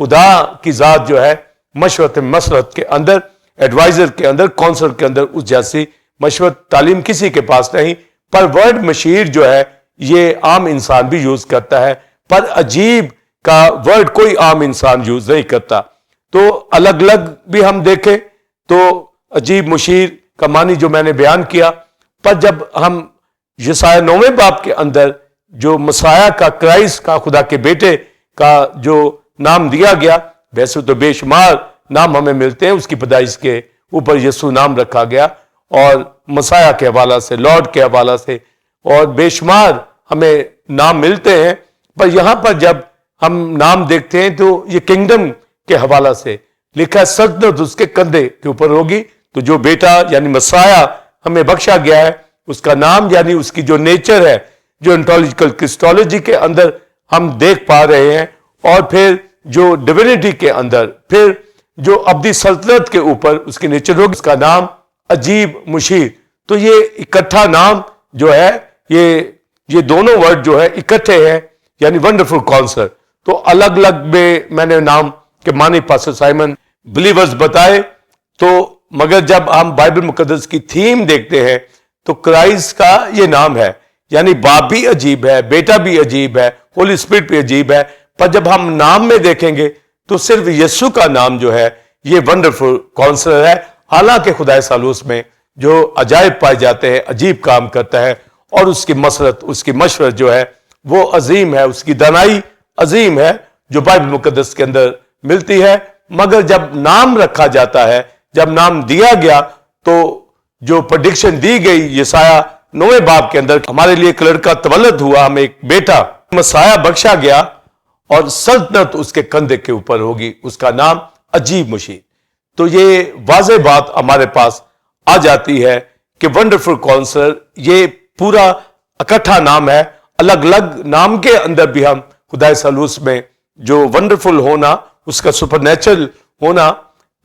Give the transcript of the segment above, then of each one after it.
خدا کی ذات جو ہے مشورت مسرت کے اندر، ایڈوائزر کے اندر، کونسلر کے اندر اس جیسی مشورت تعلیم کسی کے پاس نہیں. پر ورڈ مشیر جو ہے یہ عام انسان بھی یوز کرتا ہے، پر عجیب کا ورڈ کوئی عام انسان یوز نہیں کرتا. تو الگ الگ بھی ہم دیکھیں تو عجیب مشیر کا معنی جو میں نے بیان کیا، پر جب ہم یسایہ 9 باب کے اندر جو مسیح کا، کرائسٹ کا، خدا کے بیٹے کا جو نام دیا گیا، ویسے تو بے شمار نام ہمیں ملتے ہیں، اس کی پیدائش کے اوپر یسوع نام رکھا گیا، اور مسیح کے حوالہ سے، لارڈ کے حوالہ سے، اور بے شمار ہمیں نام ملتے ہیں. پر یہاں پر جب ہم نام دیکھتے ہیں تو یہ کنگڈم کے حوالہ سے لکھا ہے، سلطنت اس کے کندھے کے اوپر ہوگی. تو جو بیٹا یعنی مسیح ہمیں بخشا گیا ہے، اس کا نام یعنی اس کی جو نیچر ہے، جو انٹولیجیکل کرسٹولوجی کے اندر ہم دیکھ پا رہے ہیں، اور پھر جو ڈیوینٹی کے اندر، پھر جو ابدی سلطنت کے اوپر اس کی نیچر ہوگی، اس کا نام عجیب مشیر. تو یہ اکٹھا نام جو ہے، یہ دونوں ورڈ جو ہے اکٹھے ہیں، یعنی ونڈرفل کاؤنسلر. تو الگ الگ میں نے نام کے معنی پاسٹر سائمن بلیورز بتائے. تو مگر جب ہم بائبل مقدس کی تھیم دیکھتے ہیں تو کرائسٹ کا یہ نام ہے، یعنی باپ بھی عجیب ہے، بیٹا بھی عجیب ہے، ہولی اسپرٹ بھی عجیب ہے. پر جب ہم نام میں دیکھیں گے تو صرف یسوع کا نام جو ہے یہ ونڈرفل کاؤنسلر ہے. حالانکہ خدا ثالوث میں جو عجائب پائے جاتے ہیں، عجیب کام کرتا ہے، اور اس کی مسرت، اس کی مشورت جو ہے وہ عظیم ہے، اس کی دانائی عظیم ہے جو بائبل مقدس کے اندر ملتی ہے. مگر جب نام رکھا جاتا ہے، جب نام دیا گیا، تو جو پریڈکشن دی گئی یسایہ 9 باب کے اندر، ہمارے لیے ایک لڑکا تولد ہوا، ہمیں ایک بیٹا مسیح بخشا گیا، اور سلطنت اس کے کندھے کے اوپر ہوگی، اس کا نام عجیب مشیر. تو یہ واضح بات ہمارے پاس آ جاتی ہے کہ ونڈرفل کاؤنسلر یہ پورا اکٹھا نام ہے. الگ الگ نام کے اندر بھی ہم خدا ثالوث میں جو ونڈرفل ہونا، اس کا سپر نیچرل ہونا،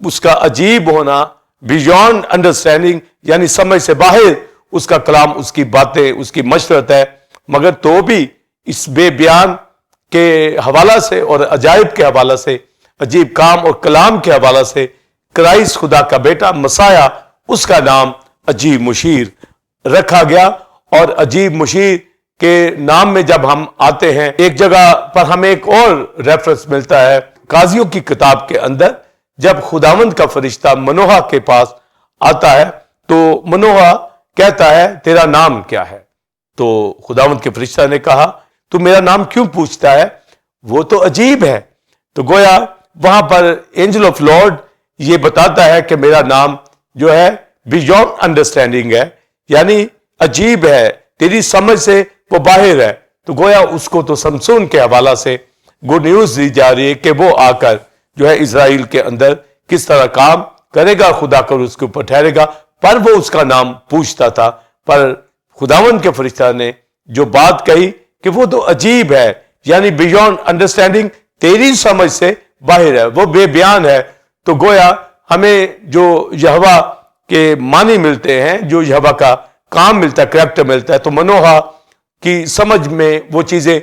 اس کا عجیب ہونا، بیونڈ انڈرسٹینڈنگ یعنی سمجھ سے باہر اس کا کلام، اس کی باتیں، اس کی مشورت ہے. مگر تو بھی اس بے بیان کے حوالہ سے اور عجائب کے حوالہ سے، عجیب کام اور کلام کے حوالہ سے، کرائسٹ خدا کا بیٹا مسیح، اس کا نام عجیب مشیر رکھا گیا. اور عجیب مشیر کے نام میں جب ہم آتے ہیں، ایک جگہ پر ہمیں ایک اور ریفرنس ملتا ہے قاضیوں کی کتاب کے اندر. جب خداوند کا فرشتہ منوہا کے پاس آتا ہے تو منوہا کہتا ہے تیرا نام کیا ہے؟ تو خداوند کے فرشتہ نے کہا تو میرا نام کیوں پوچھتا ہے؟ وہ تو عجیب ہے. تو گویا وہاں پر اینجل آف لارڈ یہ بتاتا ہے کہ میرا نام جو ہے بیونڈ انڈرسٹینڈنگ ہے، یعنی عجیب ہے، تیری سمجھ سے وہ باہر ہے. تو گویا اس کو تو سمسون کے حوالہ سے گڈ نیوز دی جا رہی ہے کہ وہ آ کر جو ہے اسرائیل کے اندر کس طرح کام کرے گا، خدا کر اس کے اوپر ٹھہرے گا. پر وہ اس کا نام پوچھتا تھا. پر خداوند کے فرشتہ نے جو بات کہی کہ وہ تو عجیب ہے، یعنی بیونڈ انڈرسٹینڈنگ، تیری سمجھ سے باہر ہے، وہ بے بیان ہے. تو گویا ہمیں جو یہوہ کے معنی ملتے ہیں، جو یہوہ کا کام ملتا ہے، کریکٹر ملتا ہے، تو منوہا کی سمجھ میں وہ چیزیں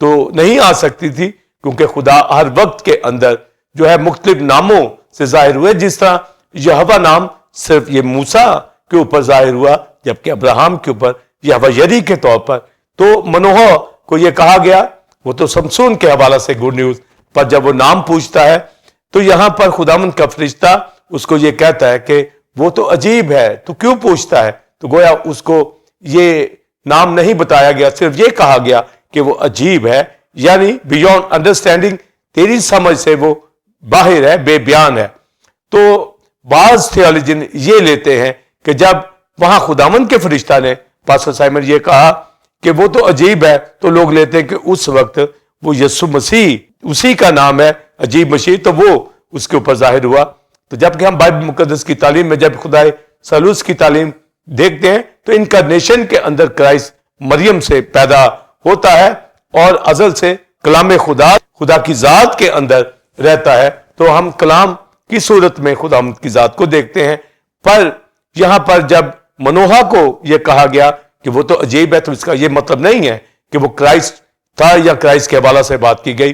تو نہیں آ سکتی تھی، کیونکہ خدا ہر وقت کے اندر جو ہے مختلف ناموں سے ظاہر ہوئے. جس طرح یہوہ نام صرف یہ موسیٰ کے اوپر ظاہر ہوا، جبکہ ابراہم کے اوپر یہوہ یری کے طور پر. تو منوہا کو یہ کہا گیا، وہ تو سمسون کے حوالہ سے گڈ نیوز، پر جب وہ نام پوچھتا ہے تو یہاں پر خداوند کا فرشتہ اس کو یہ کہتا ہے کہ وہ تو عجیب ہے، تو کیوں پوچھتا ہے؟ تو گویا اس کو یہ نام نہیں بتایا گیا، صرف یہ کہا گیا کہ وہ عجیب ہے، یعنی بیونڈ انڈرسٹینڈنگ، تیری سمجھ سے وہ باہر ہے، بے بیان ہے. تو بعض تھیولوجین یہ لیتے ہیں کہ جب وہاں خداوند کے فرشتہ نے پاسٹر سائمن یہ کہا کہ وہ تو عجیب ہے، تو لوگ لیتے ہیں کہ اس وقت وہ یسوع مسیح، اسی کا نام ہے عجیب مشیر، تو وہ اس کے اوپر ظاہر ہوا. تو جبکہ ہم بائبل مقدس کی تعلیم میں جب خدا ثالوث کی تعلیم دیکھتے ہیں تو انکارنیشن کے اندر کرائسٹ مریم سے پیدا ہوتا ہے اور ازل سے کلام خدا کی ذات کے اندر رہتا ہے. تو ہم کلام کی صورت میں خدا کی ذات کو دیکھتے ہیں. پر یہاں پر جب منوہا کو یہ کہا گیا کہ وہ تو عجیب ہے، تو اس کا یہ مطلب نہیں ہے کہ وہ کرائسٹ تھا یا کرائسٹ کے حوالہ سے بات کی گئی.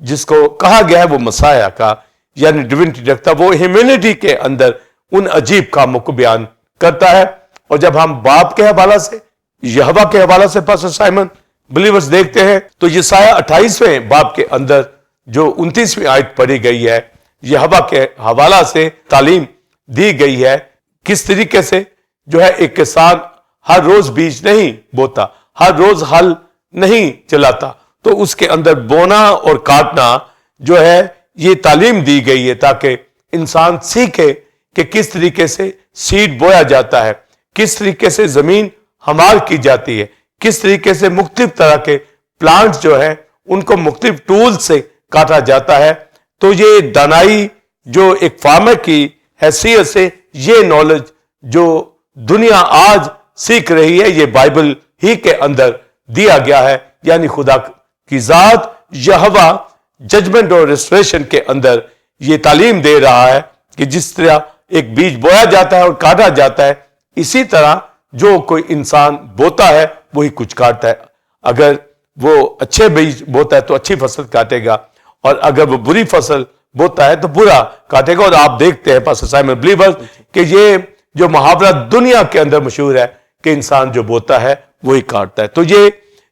جس کو کہا گیا ہے وہ مسیح کا یعنی ڈیوینٹی رکھتا ہے، وہ ہیومینٹی کے اندر ان عجیب کاموں کو بیان کرتا ہے. اور جب ہم باپ کے حوالہ سے، یہوہ کے حوالہ سے پاسٹر سائمن بلیورز دیکھتے ہیں تو یسایہ 28ویں باب کے اندر جو 29ویں آیت پڑھی گئی ہے، یہوہ کے حوالہ سے تعلیم دی گئی ہے. کس طریقے سے جو ہے ایک کسان ہر روز بیج نہیں بوتا، ہر روز ہل نہیں چلاتا، تو اس کے اندر بونا اور کاٹنا جو ہے یہ تعلیم دی گئی ہے تاکہ انسان سیکھے کہ کس طریقے سے سیڈ بویا جاتا ہے، کس طریقے سے زمین ہمار کی جاتی ہے، کس طریقے سے مختلف طرح کے پلانٹ جو ہے ان کو مختلف ٹول سے کاٹا جاتا ہے. تو یہ دانائی جو ایک فارمر کی حیثیت سے یہ نالج جو دنیا آج سیکھ رہی ہے یہ بائبل ہی کے اندر دیا گیا ہے. یعنی خدا کی ذات یہوہ ججمنٹ اور ریسٹوریشن کے اندر یہ تعلیم دے رہا ہے کہ جس طرح ایک بیج بویا جاتا ہے اور کاٹا جاتا ہے، اسی طرح جو کوئی انسان بوتا ہے وہی کچھ کاٹتا ہے. اگر وہ اچھے بیج بوتا ہے تو اچھی فصل کاٹے گا، اور اگر وہ بری فصل بوتا ہے تو برا کاٹے گا. اور آپ دیکھتے ہیں پاسٹر سائمن بلیورز کہ یہ جو محاورہ دنیا کے اندر مشہور ہے کہ انسان جو بوتا ہے وہی کاٹتا ہے. تو یہ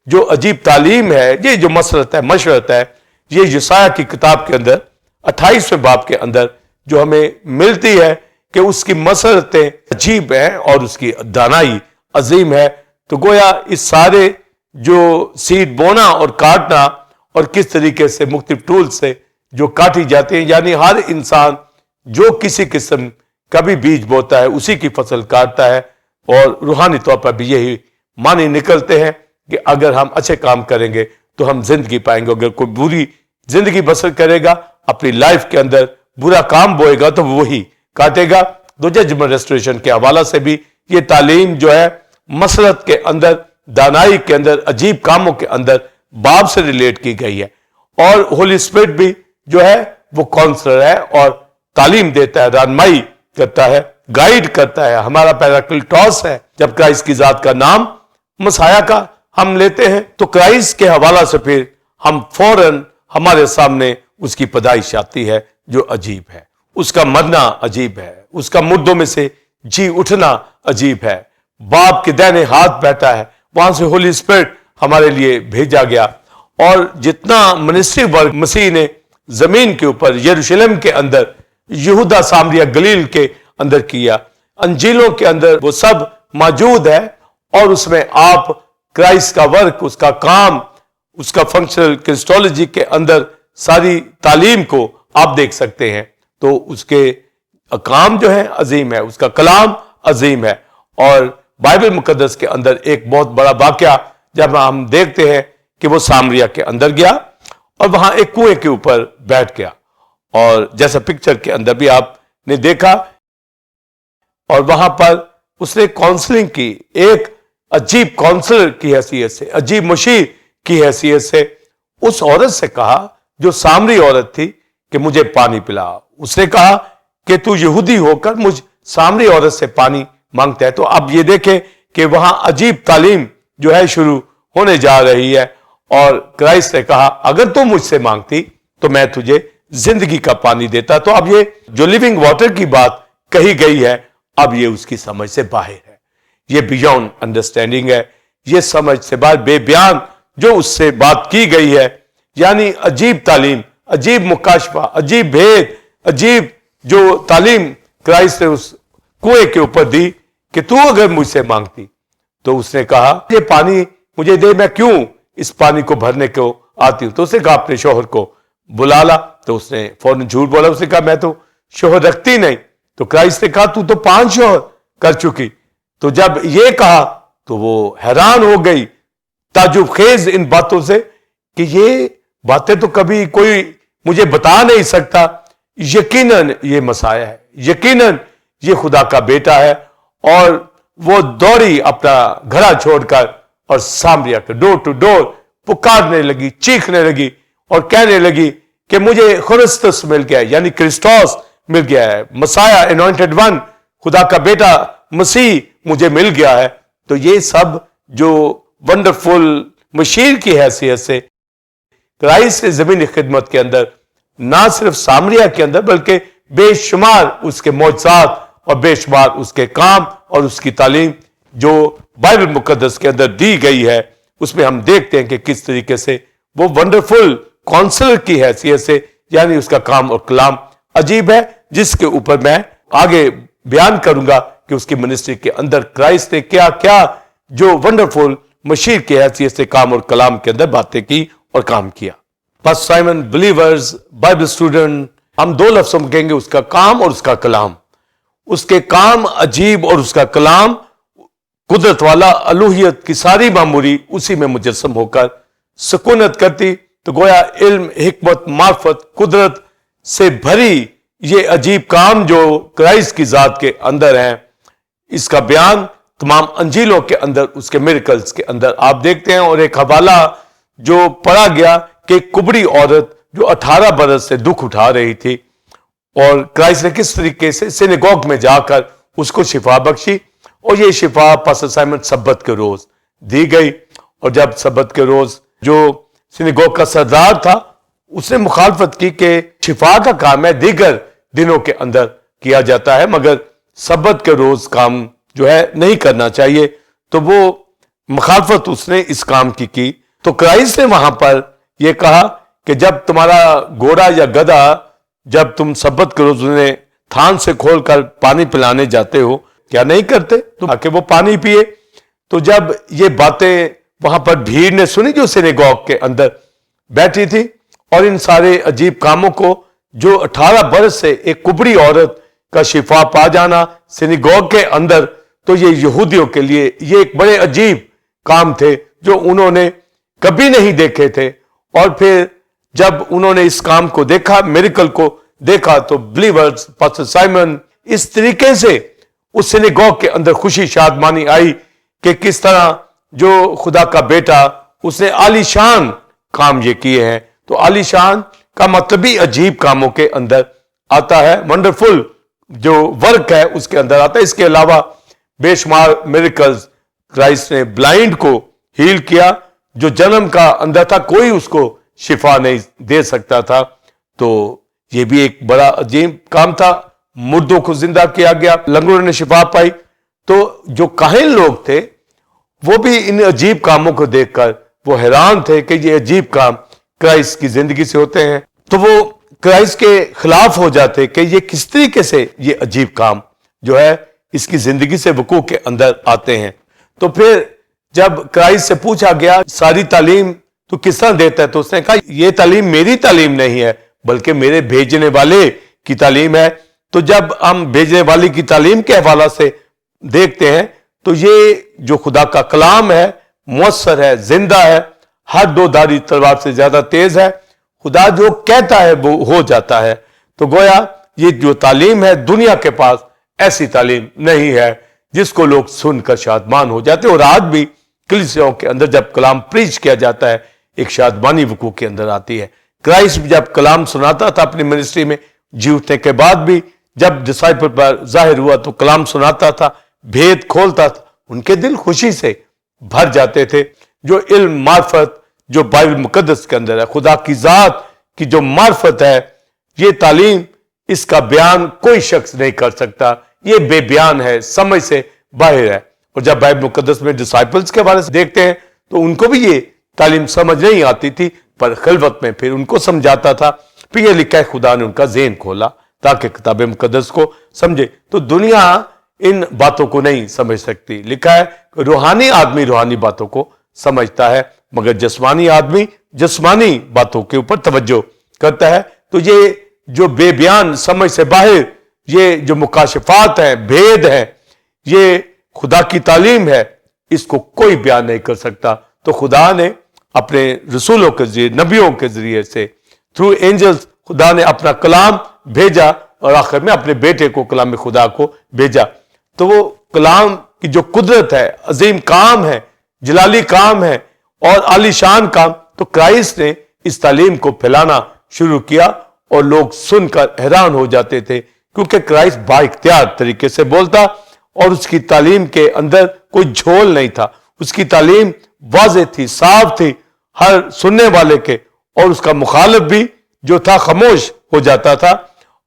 جو عجیب تعلیم ہے، یہ جو مسرت ہے، مشرت ہے، یہ یسایہ کی کتاب کے اندر 28ویں باب کے اندر جو ہمیں ملتی ہے کہ اس کی مسرتیں عجیب ہیں اور اس کی دانائی عظیم ہے. تو گویا اس سارے جو سیڈ بونا اور کاٹنا اور کس طریقے سے مختلف ٹول سے جو کاٹی جاتی ہیں، یعنی ہر انسان جو کسی قسم کا بھی بیج بوتا ہے اسی کی فصل کاٹتا ہے. اور روحانی طور پر بھی یہی معنی نکلتے ہیں کہ اگر ہم اچھے کام کریں گے تو ہم زندگی پائیں گے، اگر کوئی بری زندگی بسر کرے گا اپنی لائف کے اندر برا کام بوئے گا تو وہی کاٹے گا. تو ججمنٹ ریسٹوریشن کے حوالہ سے بھی یہ تعلیم جو ہے مسرت کے اندر، دانائی کے اندر، عجیب کاموں کے اندر باپ سے ریلیٹ کی گئی ہے. اور ہولی اسپرٹ بھی جو ہے وہ کونسلر ہے اور تعلیم دیتا ہے، رہنمائی کرتا ہے، گائیڈ کرتا ہے، ہمارا پیراکلٹوس ہے. جب کرائسٹ کی ذات کا نام مسیح کا ہم لیتے ہیں تو کرائسٹ کے حوالہ سے پھر ہم فوراً ہمارے سامنے اس کی پیدائش آتی ہے جو عجیب ہے، اس کا مرنا عجیب ہے، اس کا مردوں میں سے جی اٹھنا عجیب ہے، باپ کے دائنے ہاتھ بیٹھا ہے، وہاں سے ہولی اسپرٹ ہمارے لیے بھیجا گیا. اور جتنا منسٹری ورک مسیح نے زمین کے اوپر یروشلم کے اندر، یہودا، سامریہ، گلیل کے اندر کیا، انجیلوں کے اندر وہ سب موجود ہے. اور اس میں آپ کرائسٹ کا ورک، اس کا کام، اس کا فنکشنل کرسٹولوجی کے اندر ساری تعلیم کو آپ دیکھ سکتے ہیں. تو اس کے کام جو ہے عظیم ہے، اس کا کلام عظیم ہے. اور بائبل مقدس کے اندر ایک بہت بڑا واقعہ جب ہم دیکھتے ہیں کہ وہ سامریہ کے اندر گیا اور وہاں ایک کنویں کے اوپر بیٹھ گیا، اور جیسا پکچر کے اندر بھی آپ نے دیکھا، اور وہاں پر اس نے کاؤنسلنگ کی، ایک عجیب کاؤنسلر کی حیثیت سے، عجیب مشیر کی حیثیت سے اس عورت سے کہا جو سامری عورت تھی کہ مجھے پانی پلا. اس نے کہا کہ تو یہودی ہو کر مجھ سامری عورت سے پانی مانگتا ہے. تو اب یہ دیکھیں کہ وہاں عجیب تعلیم جو ہے شروع ہونے جا رہی ہے. اور کرائسٹ نے کہا اگر تو مجھ سے مانگتی تو میں تجھے زندگی کا پانی دیتا. تو اب یہ جو لیونگ واٹر کی بات کہی گئی ہے اب یہ اس کی سمجھ سے باہر ہے، یہ بیونڈ انڈرسٹینڈنگ ہے، یہ سمجھ سے باہر، بے بیان جو اس سے بات کی گئی ہے. یعنی عجیب تعلیم، عجیب مکاشفہ، عجیب بھید، عجیب جو تعلیم کرائسٹ نے اس کنویں کے اوپر دی کہ تو اگر مجھ سے مانگتی. تو اس نے کہا یہ پانی مجھے دے، میں کیوں اس پانی کو بھرنے کو آتی ہوں. تو اس نے کہا اپنے شوہر کو بلا لا. تو اس نے فوراً جھوٹ بولا، اس نے کہا میں تو شوہر رکھتی نہیں. تو کرائسٹ نے کہا تو 5 شوہر کر چکی. تو جب یہ کہا تو وہ حیران ہو گئی تعجب خیز ان باتوں سے کہ یہ باتیں تو کبھی کوئی مجھے بتا نہیں سکتا. یقیناً یہ مسیح ہے، یقیناً یہ خدا کا بیٹا ہے. اور وہ دوڑی اپنا گھڑا چھوڑ کر اور سامریہ کے ڈور ٹو ڈور پکارنے لگی، چیخنے لگی اور کہنے لگی کہ مجھے خرستس مل گیا ہے، یعنی کرسٹوس مل گیا ہے، مسیح انوائنٹڈ ون، خدا کا بیٹا مسیح مجھے مل گیا ہے. تو یہ سب جو ونڈرفل مشیر کی حیثیت سے کرائسٹ نے زمینی خدمت کے اندر نہ صرف سامریہ کے اندر بلکہ بے شمار اس کے معجزات اور بے شمار اس کے کام اور اس کی تعلیم جو بائبل مقدس کے اندر دی گئی ہے، اس میں ہم دیکھتے ہیں کہ کس طریقے سے وہ ونڈرفل کونسلر کی حیثیت سے، یعنی اس کا کام اور کلام عجیب ہے، جس کے اوپر میں آگے بیان کروں گا کہ اس کی منسٹری کے اندر کرائسٹ نے کیا کیا جو ونڈرفل مشیر کی حیثیت سے کام اور کلام کے اندر باتیں کی اور کام کیا۔ پس سائمن بلیورز، بائبل اسٹوڈنٹ، ہم دو لفظوں میں کہیں گے اس کا کام اور اس کا کلام۔ اس کے کام عجیب اور اس کا کلام قدرت والا، الوہیت کی ساری معموری اسی میں مجسم ہو کر سکونت کرتی۔ تو گویا علم، حکمت، معرفت، قدرت سے بھری یہ عجیب کام جو کرائسٹ کی ذات کے اندر ہیں، اس کا بیان تمام انجیلوں کے اندر، اس کے میریکلز کے اندر آپ دیکھتے ہیں۔ اور ایک حوالہ جو پڑھا گیا کہ ایک کبڑی عورت جو 18 برس سے دکھ اٹھا رہی تھی، اور کرائسٹ نے کس طریقے سے سینیگوگ میں جا کر اس کو شفا بخشی، اور یہ شفا پاسٹر سائمن سبت کے روز دی گئی۔ اور جب سبت کے روز جو سینیگوگ کا سردار تھا، اس نے مخالفت کی کہ شفا کا کام ہے دیگر دنوں کے اندر کیا جاتا ہے، مگر سبت کے روز کام جو ہے نہیں کرنا چاہیے، تو وہ مخالفت اس نے اس کام کی۔ تو کرائسٹ نے وہاں پر یہ کہا کہ جب تمہارا گھوڑا یا گدھا، جب تم سبت کے روز انہیں تھان سے کھول کر پانی پلانے جاتے ہو، کیا نہیں کرتے تو آکے وہ پانی پیے۔ تو جب یہ باتیں وہاں پر بھیڑ نے سنی جو سینیگوگ کے اندر بیٹھی تھی، اور ان سارے عجیب کاموں کو، جو 18 برس سے ایک کبڑی عورت کا شفا پا جانا سینیگوگ کے اندر، تو یہ یہودیوں کے لیے یہ ایک بڑے عجیب کام تھے جو انہوں نے کبھی نہیں دیکھے تھے۔ اور پھر جب انہوں نے اس کام کو دیکھا، میریکل کو دیکھا، تو بلیورز، پاسٹر سائمن، اس طریقے سے اس سینیگوگ کے اندر خوشی شادمانی آئی کہ کس طرح جو خدا کا بیٹا، اس نے عالی شان کام یہ کیے ہیں۔ تو عالی شان کا مطلب بھی عجیب کاموں کے اندر آتا ہے، ونڈرفل جو ورک ہے اس کے اندر آتا ہے۔ اس کے علاوہ بے شمار میریکلز، کرائسٹ نے بلائنڈ کو ہیل کیا، جو جنم کا اندر تھا، کوئی اس کو شفا نہیں دے سکتا تھا، تو یہ بھی ایک بڑا عجیب کام تھا۔ مردوں کو زندہ کیا گیا، لنگڑوں نے شفا پائی۔ تو جو کاہن لوگ تھے وہ بھی ان عجیب کاموں کو دیکھ کر وہ حیران تھے کہ یہ عجیب کام کرائسٹ کی زندگی سے ہوتے ہیں، تو وہ کرائسٹ کے خلاف ہو جاتے کہ یہ کس طریقے سے یہ عجیب کام جو ہے اس کی زندگی سے وقوع کے اندر آتے ہیں۔ تو پھر جب کرائسٹ سے پوچھا گیا ساری تعلیم تو کس طرح دیتا ہے، تو اس نے کہا یہ تعلیم میری تعلیم نہیں ہے بلکہ میرے بھیجنے والے کی تعلیم ہے۔ تو جب ہم بھیجنے والے کی تعلیم کے حوالے سے دیکھتے ہیں تو یہ جو خدا کا کلام ہے، مؤثر ہے، زندہ ہے، ہر دو دھاری تلوار سے زیادہ تیز ہے، خدا جو کہتا ہے وہ ہو جاتا ہے۔ تو گویا یہ جو تعلیم ہے، دنیا کے پاس ایسی تعلیم نہیں ہے جس کو لوگ سن کر شادمان ہو جاتے، اور آج بھی کلیسیوں کے اندر جب کلام پریچ کیا جاتا ہے ایک شادمانی وقوع کے اندر آتی ہے۔ کرائسٹ جب کلام سناتا تھا اپنی منسٹری میں، جی اٹھنے کے بعد بھی جب ڈسائپل پر ظاہر ہوا تو کلام سناتا تھا، بھید کھولتا تھا، ان کے دل خوشی سے بھر جاتے تھے۔ جو علم، معرفت جو بائبل مقدس کے اندر ہے، خدا کی ذات کی جو معرفت ہے، یہ تعلیم، اس کا بیان کوئی شخص نہیں کر سکتا، یہ بے بیان ہے، سمجھ سے باہر ہے۔ اور جب بائبل مقدس میں ڈسائپلز کے بارے سے دیکھتے ہیں تو ان کو بھی یہ تعلیم سمجھ نہیں آتی تھی، پر خلوت میں پھر ان کو سمجھاتا تھا۔ پھر یہ لکھا ہے خدا نے ان کا ذہن کھولا تاکہ کتاب مقدس کو سمجھے۔ تو دنیا ان باتوں کو نہیں سمجھ سکتی۔ لکھا ہے کہ روحانی آدمی روحانی باتوں کو سمجھتا ہے، مگر جسمانی آدمی جسمانی باتوں کے اوپر توجہ کرتا ہے۔ تو یہ جو بے بیان، سمجھ سے باہر، یہ جو مکاشفات ہیں، بھید ہیں، یہ خدا کی تعلیم ہے، اس کو کوئی بیان نہیں کر سکتا۔ تو خدا نے اپنے رسولوں کے ذریعے، نبیوں کے ذریعے سے، تھرو اینجلز، خدا نے اپنا کلام بھیجا، اور آخر میں اپنے بیٹے کو، کلام خدا کو بھیجا۔ تو وہ کلام کی جو قدرت ہے، عظیم کام ہے، جلالی کام ہے اور عالی شان کام، تو کرائسٹ نے اس تعلیم کو پھیلانا شروع کیا، اور لوگ سن کر حیران ہو جاتے تھے، کیونکہ کرائسٹ با اختیار طریقے سے بولتا، اور اس کی تعلیم کے اندر کوئی جھول نہیں تھا۔ اس کی تعلیم واضح تھی، صاف تھی، ہر سننے والے کے اور اس کا مخالف بھی جو تھا خاموش ہو جاتا تھا،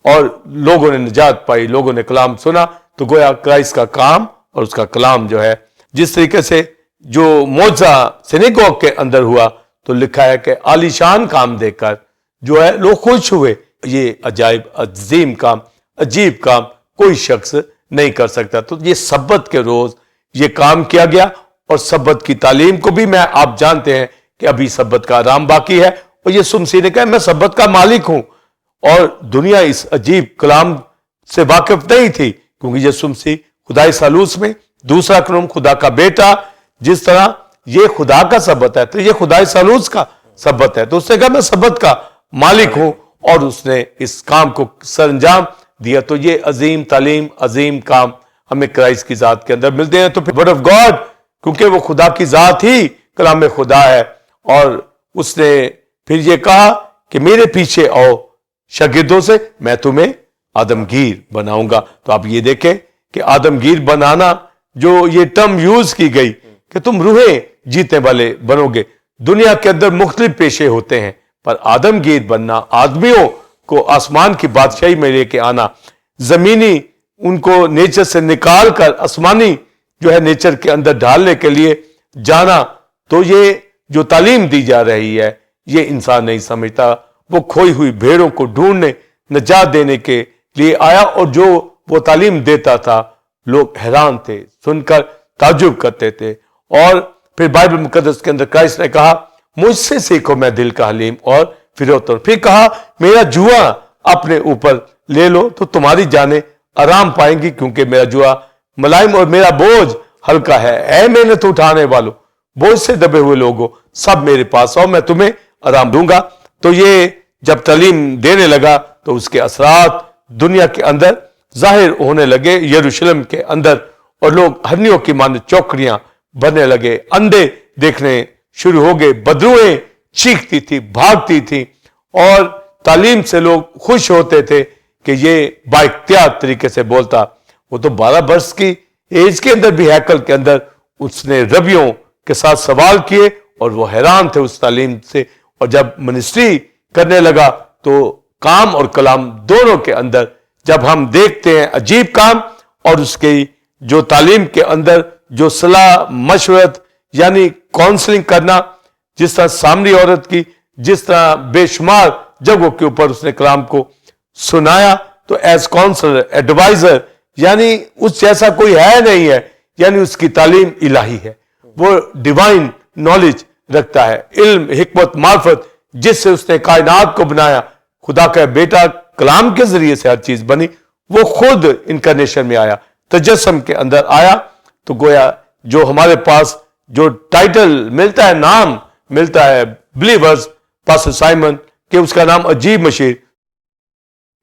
اور لوگوں نے نجات پائی، لوگوں نے کلام سنا. تو گویا کرائسٹ کا کام اور اس کا کلام جو ہے، جس طریقے سے جو معجزہ سینیگوگ کے اندر ہوا، تو لکھا ہے کہ عالیشان کام دیکھ کر جو ہے لوگ خوش ہوئے. یہ عجائب، عظیم کام، عجیب کام کوئی شخص نہیں کر سکتا. تو یہ سبت کے روز یہ کام کیا گیا، اور سبت کی تعلیم کو بھی آپ جانتے ہیں کہ ابھی سبت کا آرام باقی ہے. اور یسوع مسیح نے کہا میں سبت کا مالک ہوں، اور دنیا اس عجیب کلام سے واقف نہیں تھی، کیونکہ یسوع مسیح خدائے ثالوث میں دوسرا کلام، خدا کا بیٹا، جس طرح یہ خدا کا سبت ہے تو یہ خدائے ثالوث کا سبت ہے. تو اس نے کہا میں سبت کا مالک ہوں، اور اس نے اس کام کو سر انجام دیا. تو یہ عظیم تعلیم، عظیم کام ہمیں کرائسٹ کی ذات کے اندر ملتے ہیں. تو پھر ورڈ آف گاڈ، کیونکہ وہ خدا کی ذات ہی کلام خدا ہے، اور اس نے پھر یہ کہا کہ میرے پیچھے آؤ شاگردوں سے، میں تمہیں آدمگیر بناؤں گا. تو آپ یہ دیکھیں کہ آدمگیر بنانا جو یہ ٹرم یوز کی گئی کہ تم روحیں جیتنے والے بنو گے. دنیا کے اندر مختلف پیشے ہوتے ہیں، پر آدمگیر بننا، آدمیوں کو آسمان کی بادشاہی میں لے کے آنا، زمینی ان کو نیچر سے نکال کر آسمانی جو ہے نیچر کے اندر ڈالنے کے لیے جانا. تو یہ جو تعلیم دی جا رہی ہے یہ انسان نہیں سمجھتا. وہ کھوئی ہوئی بھیڑوں کو ڈھونڈنے، نجات دینے کے لیے آیا، اور جو وہ تعلیم دیتا تھا لوگ حیران تھے، سن کر تعجب کرتے تھے. اور پھر بائبل مقدس کے اندر کرائسٹ نے کہا مجھ سے سیکھو میں دل کا حلیم اور فروتن. پھر کہا میرا جوا اپنے اوپر لے لو تو تمہاری جانیں آرام پائیں گی، کیونکہ میرا جوا ملائم اور میرا بوجھ ہلکا ہے. اے محنت اٹھانے والوں، بوجھ سے دبے ہوئے لوگوں، سب میرے پاس آؤ، میں تمہیں آرام دوں گا. تو یہ جب تعلیم دینے لگا تو اس کے اثرات دنیا کے اندر ظاہر ہونے لگے، یروشلم کے اندر، اور لوگ ہرنیوں کی مانند چوکڑیاں بننے لگے، اندھے دیکھنے شروع ہو گئے، بدروئیں چیختی تھی، بھاگتی تھی، اور تعلیم سے لوگ خوش ہوتے تھے کہ یہ با اختیار طریقے سے بولتا. وہ تو 12 برس کی ایج کے اندر بھی ہیکل کے اندر اس نے ربیوں کے ساتھ سوال کیے، اور وہ حیران تھے اس تعلیم سے. اور جب منسٹری کرنے لگا تو کام اور کلام دونوں کے اندر جب ہم دیکھتے ہیں عجیب کام، اور اس کی جو تعلیم کے اندر جو صلاح مشورت یعنی کونسلنگ کرنا، جس طرح سامری عورت کی، جس طرح بے شمار جگہوں کے اوپر اس نے کلام کو سنایا. تو ایز کونسلر، ایڈوائزر، یعنی اس جیسا کوئی ہے نہیں ہے، یعنی اس کی تعلیم الہی ہے. وہ ڈیوائن نالج رکھتا ہے، علم، حکمت، معرفت، جس سے اس نے کائنات کو بنایا. خدا کا بیٹا کلام کے ذریعے سے ہر چیز بنی. وہ خود انکارنیشن میں آیا، تجسم کے اندر آیا. تو گویا جو ہمارے پاس جو ٹائٹل ملتا ہے، نام ملتا ہے بلیورز، پاسٹر سائمن، کہ اس کا نام عجیب مشیر،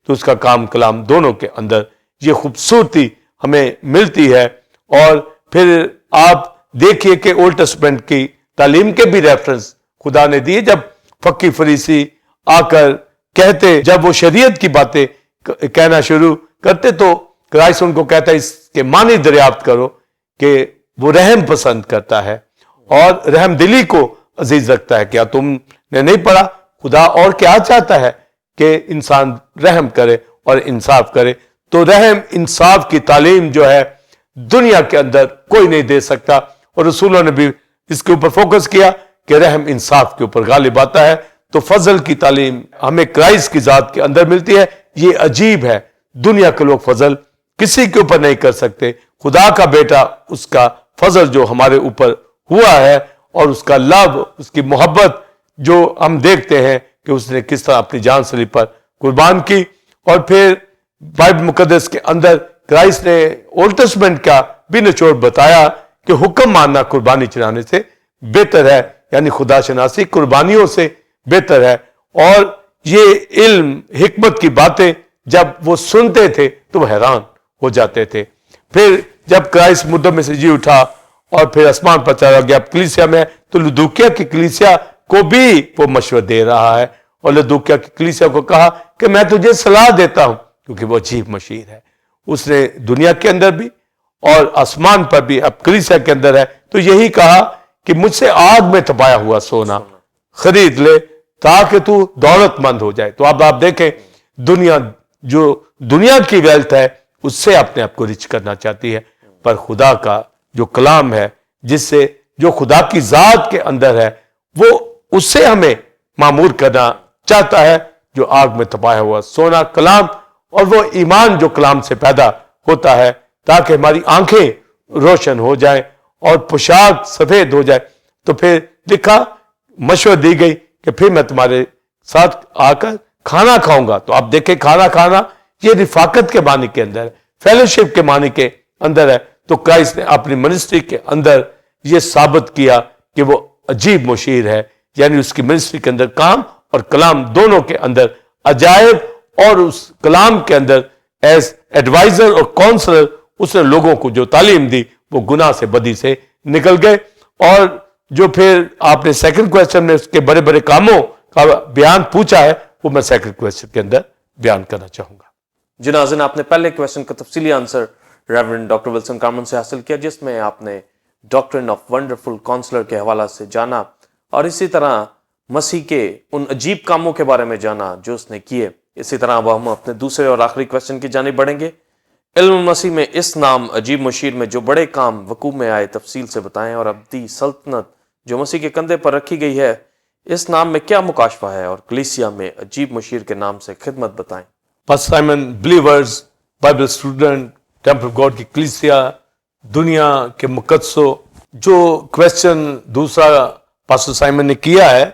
تو اس کا کام کلام دونوں کے اندر یہ خوبصورتی ہمیں ملتی ہے. اور پھر آپ دیکھیے کہ اولڈ ٹیسٹمنٹ کی تعلیم کے بھی ریفرنس خدا نے دیے. جب فقی فریسی آ کر کہتے، جب وہ شریعت کی باتیں کہنا شروع کرتے، تو کرائسٹ ان کو کہتا ہے اس کے معنی دریافت کرو کہ وہ رحم پسند کرتا ہے اور رحم دلی کو عزیز رکھتا ہے. کیا تم نے نہیں پڑھا خدا اور کیا چاہتا ہے؟ کہ انسان رحم کرے اور انصاف کرے. تو رحم انصاف کی تعلیم جو ہے دنیا کے اندر کوئی نہیں دے سکتا، اور رسولوں نے بھی اس کے اوپر فوکس کیا کہ رحم انصاف کے اوپر غالب آتا ہے. تو فضل کی تعلیم ہمیں کرائسٹ کی ذات کے اندر ملتی ہے. یہ عجیب ہے، دنیا کے لوگ فضل کسی کے اوپر نہیں کر سکتے. خدا کا بیٹا، اس کا فضل جو ہمارے اوپر ہوا ہے، اور اس کا لو، اس کی محبت جو ہم دیکھتے ہیں کہ اس نے کس طرح اپنی جان سلی پر قربان کی. اور پھر بائبل مقدس کے اندر کرائسٹ نے اولڈ ٹیسٹمنٹ کا بھی نچوڑ بتایا کہ حکم ماننا قربانی چڑھانے سے بہتر ہے، یعنی خدا شناسی قربانیوں سے بہتر ہے. اور یہ علم، حکمت کی باتیں جب وہ سنتے تھے تو وہ حیران ہو جاتے تھے. پھر جب کرائسٹ مردوں میں سے جی اٹھا اور پھر آسمان پر چلا گیا، اب کلیسیا میں، تو لدوکیا کی کلیسیا کو بھی وہ مشورہ دے رہا ہے، اور لدوکیا کی کلیسیا کو کہا کہ میں تجھے صلاح دیتا ہوں، کیونکہ وہ عجیب مشیر ہے. اس نے دنیا کے اندر بھی اور آسمان پر بھی، اب کلیسیا کے اندر ہے، تو یہی کہا کہ مجھ سے آگ میں تپایا ہوا سونا خرید لے، تاکہ تو دولت مند ہو جائے. تو اب آپ دیکھیں دنیا کی ویلتھ ہے اس سے اپنے آپ کو رچ کرنا چاہتی ہے, پر خدا کا جو کلام ہے جس سے جو خدا کی ذات کے اندر ہے وہ اس سے ہمیں معمور کرنا چاہتا ہے, جو آگ میں تپایا ہوا سونا کلام, اور وہ ایمان جو کلام سے پیدا ہوتا ہے تاکہ ہماری آنکھیں روشن ہو جائیں اور پوشاک سفید ہو جائے. تو پھر لکھا, مشورہ دی گئی کہ پھر میں تمہارے ساتھ آ کر کھانا کھاؤں گا. تو آپ دیکھیں کھانا کھانا یہ رفاقت کے معنی کے اندر ہے, فیلوشپ کے معنی کے اندر ہے. تو کرائسٹ نے اپنی منسٹری کے اندر یہ ثابت کیا کہ وہ عجیب مشیر ہے, یعنی اس کی منسٹری کے اندر کام اور کلام دونوں کے اندر عجائب, اور اس کلام کے اندر ایز ایڈوائزر اور کونسلر اس نے لوگوں کو جو تعلیم دی وہ گناہ سے بدی سے نکل گئے. اور جو پھر آپ نے سیکنڈ کویسچن میں اس کے بڑے بڑے کاموں کا بیان پوچھا ہے وہ میں سیکنڈ کویسچن کے اندر بیان کرنا چاہوں گا. جی ناظرین, آپ نے پہلے کویسچن کا تفصیلی آنسر ریورنڈ ڈاکٹر ولسن کارمن سے حاصل کیا, جس میں آپ نے ڈاکٹرن آف ونڈرفل کاؤنسلر کے حوالہ سے جانا, اور اسی طرح مسیح کے ان عجیب کاموں کے بارے میں جانا جو اس نے کیے. اسی طرح اب ہم اپنے دوسرے اور آخری کویسچن کی جانب بڑھیں گے. علم مسیح میں اس نام عجیب مشیر میں جو بڑے کام وقوع میں آئے تفصیل سے بتائیں, اور ابدی سلطنت جو مسیح کے کندھے پر رکھی گئی ہے اس نام میں کیا مکاشفہ ہے, اور کلیسیا میں عجیب مشیر کے نام سے خدمت بتائیں. Pastor Simon, believers, Bible student, temple of God کی کلیسیا, دنیا کے مقدسوں, جو کویسچن دوسرا پاسٹر سائمن نے کیا ہے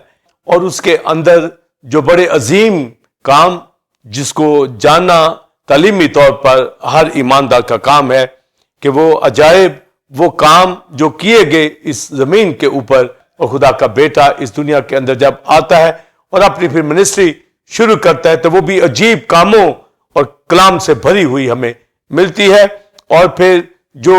اور اس کے اندر جو بڑے عظیم کام جس کو جاننا تعلیمی طور پر ہر ایماندار کا کام ہے کہ وہ عجائب, وہ کام جو کیے گئے اس زمین کے اوپر, اور خدا کا بیٹا اس دنیا کے اندر جب آتا ہے اور اپنی پھر منسٹری شروع کرتا ہے تو وہ بھی عجیب کاموں اور کلام سے بھری ہوئی ہمیں ملتی ہے. اور پھر جو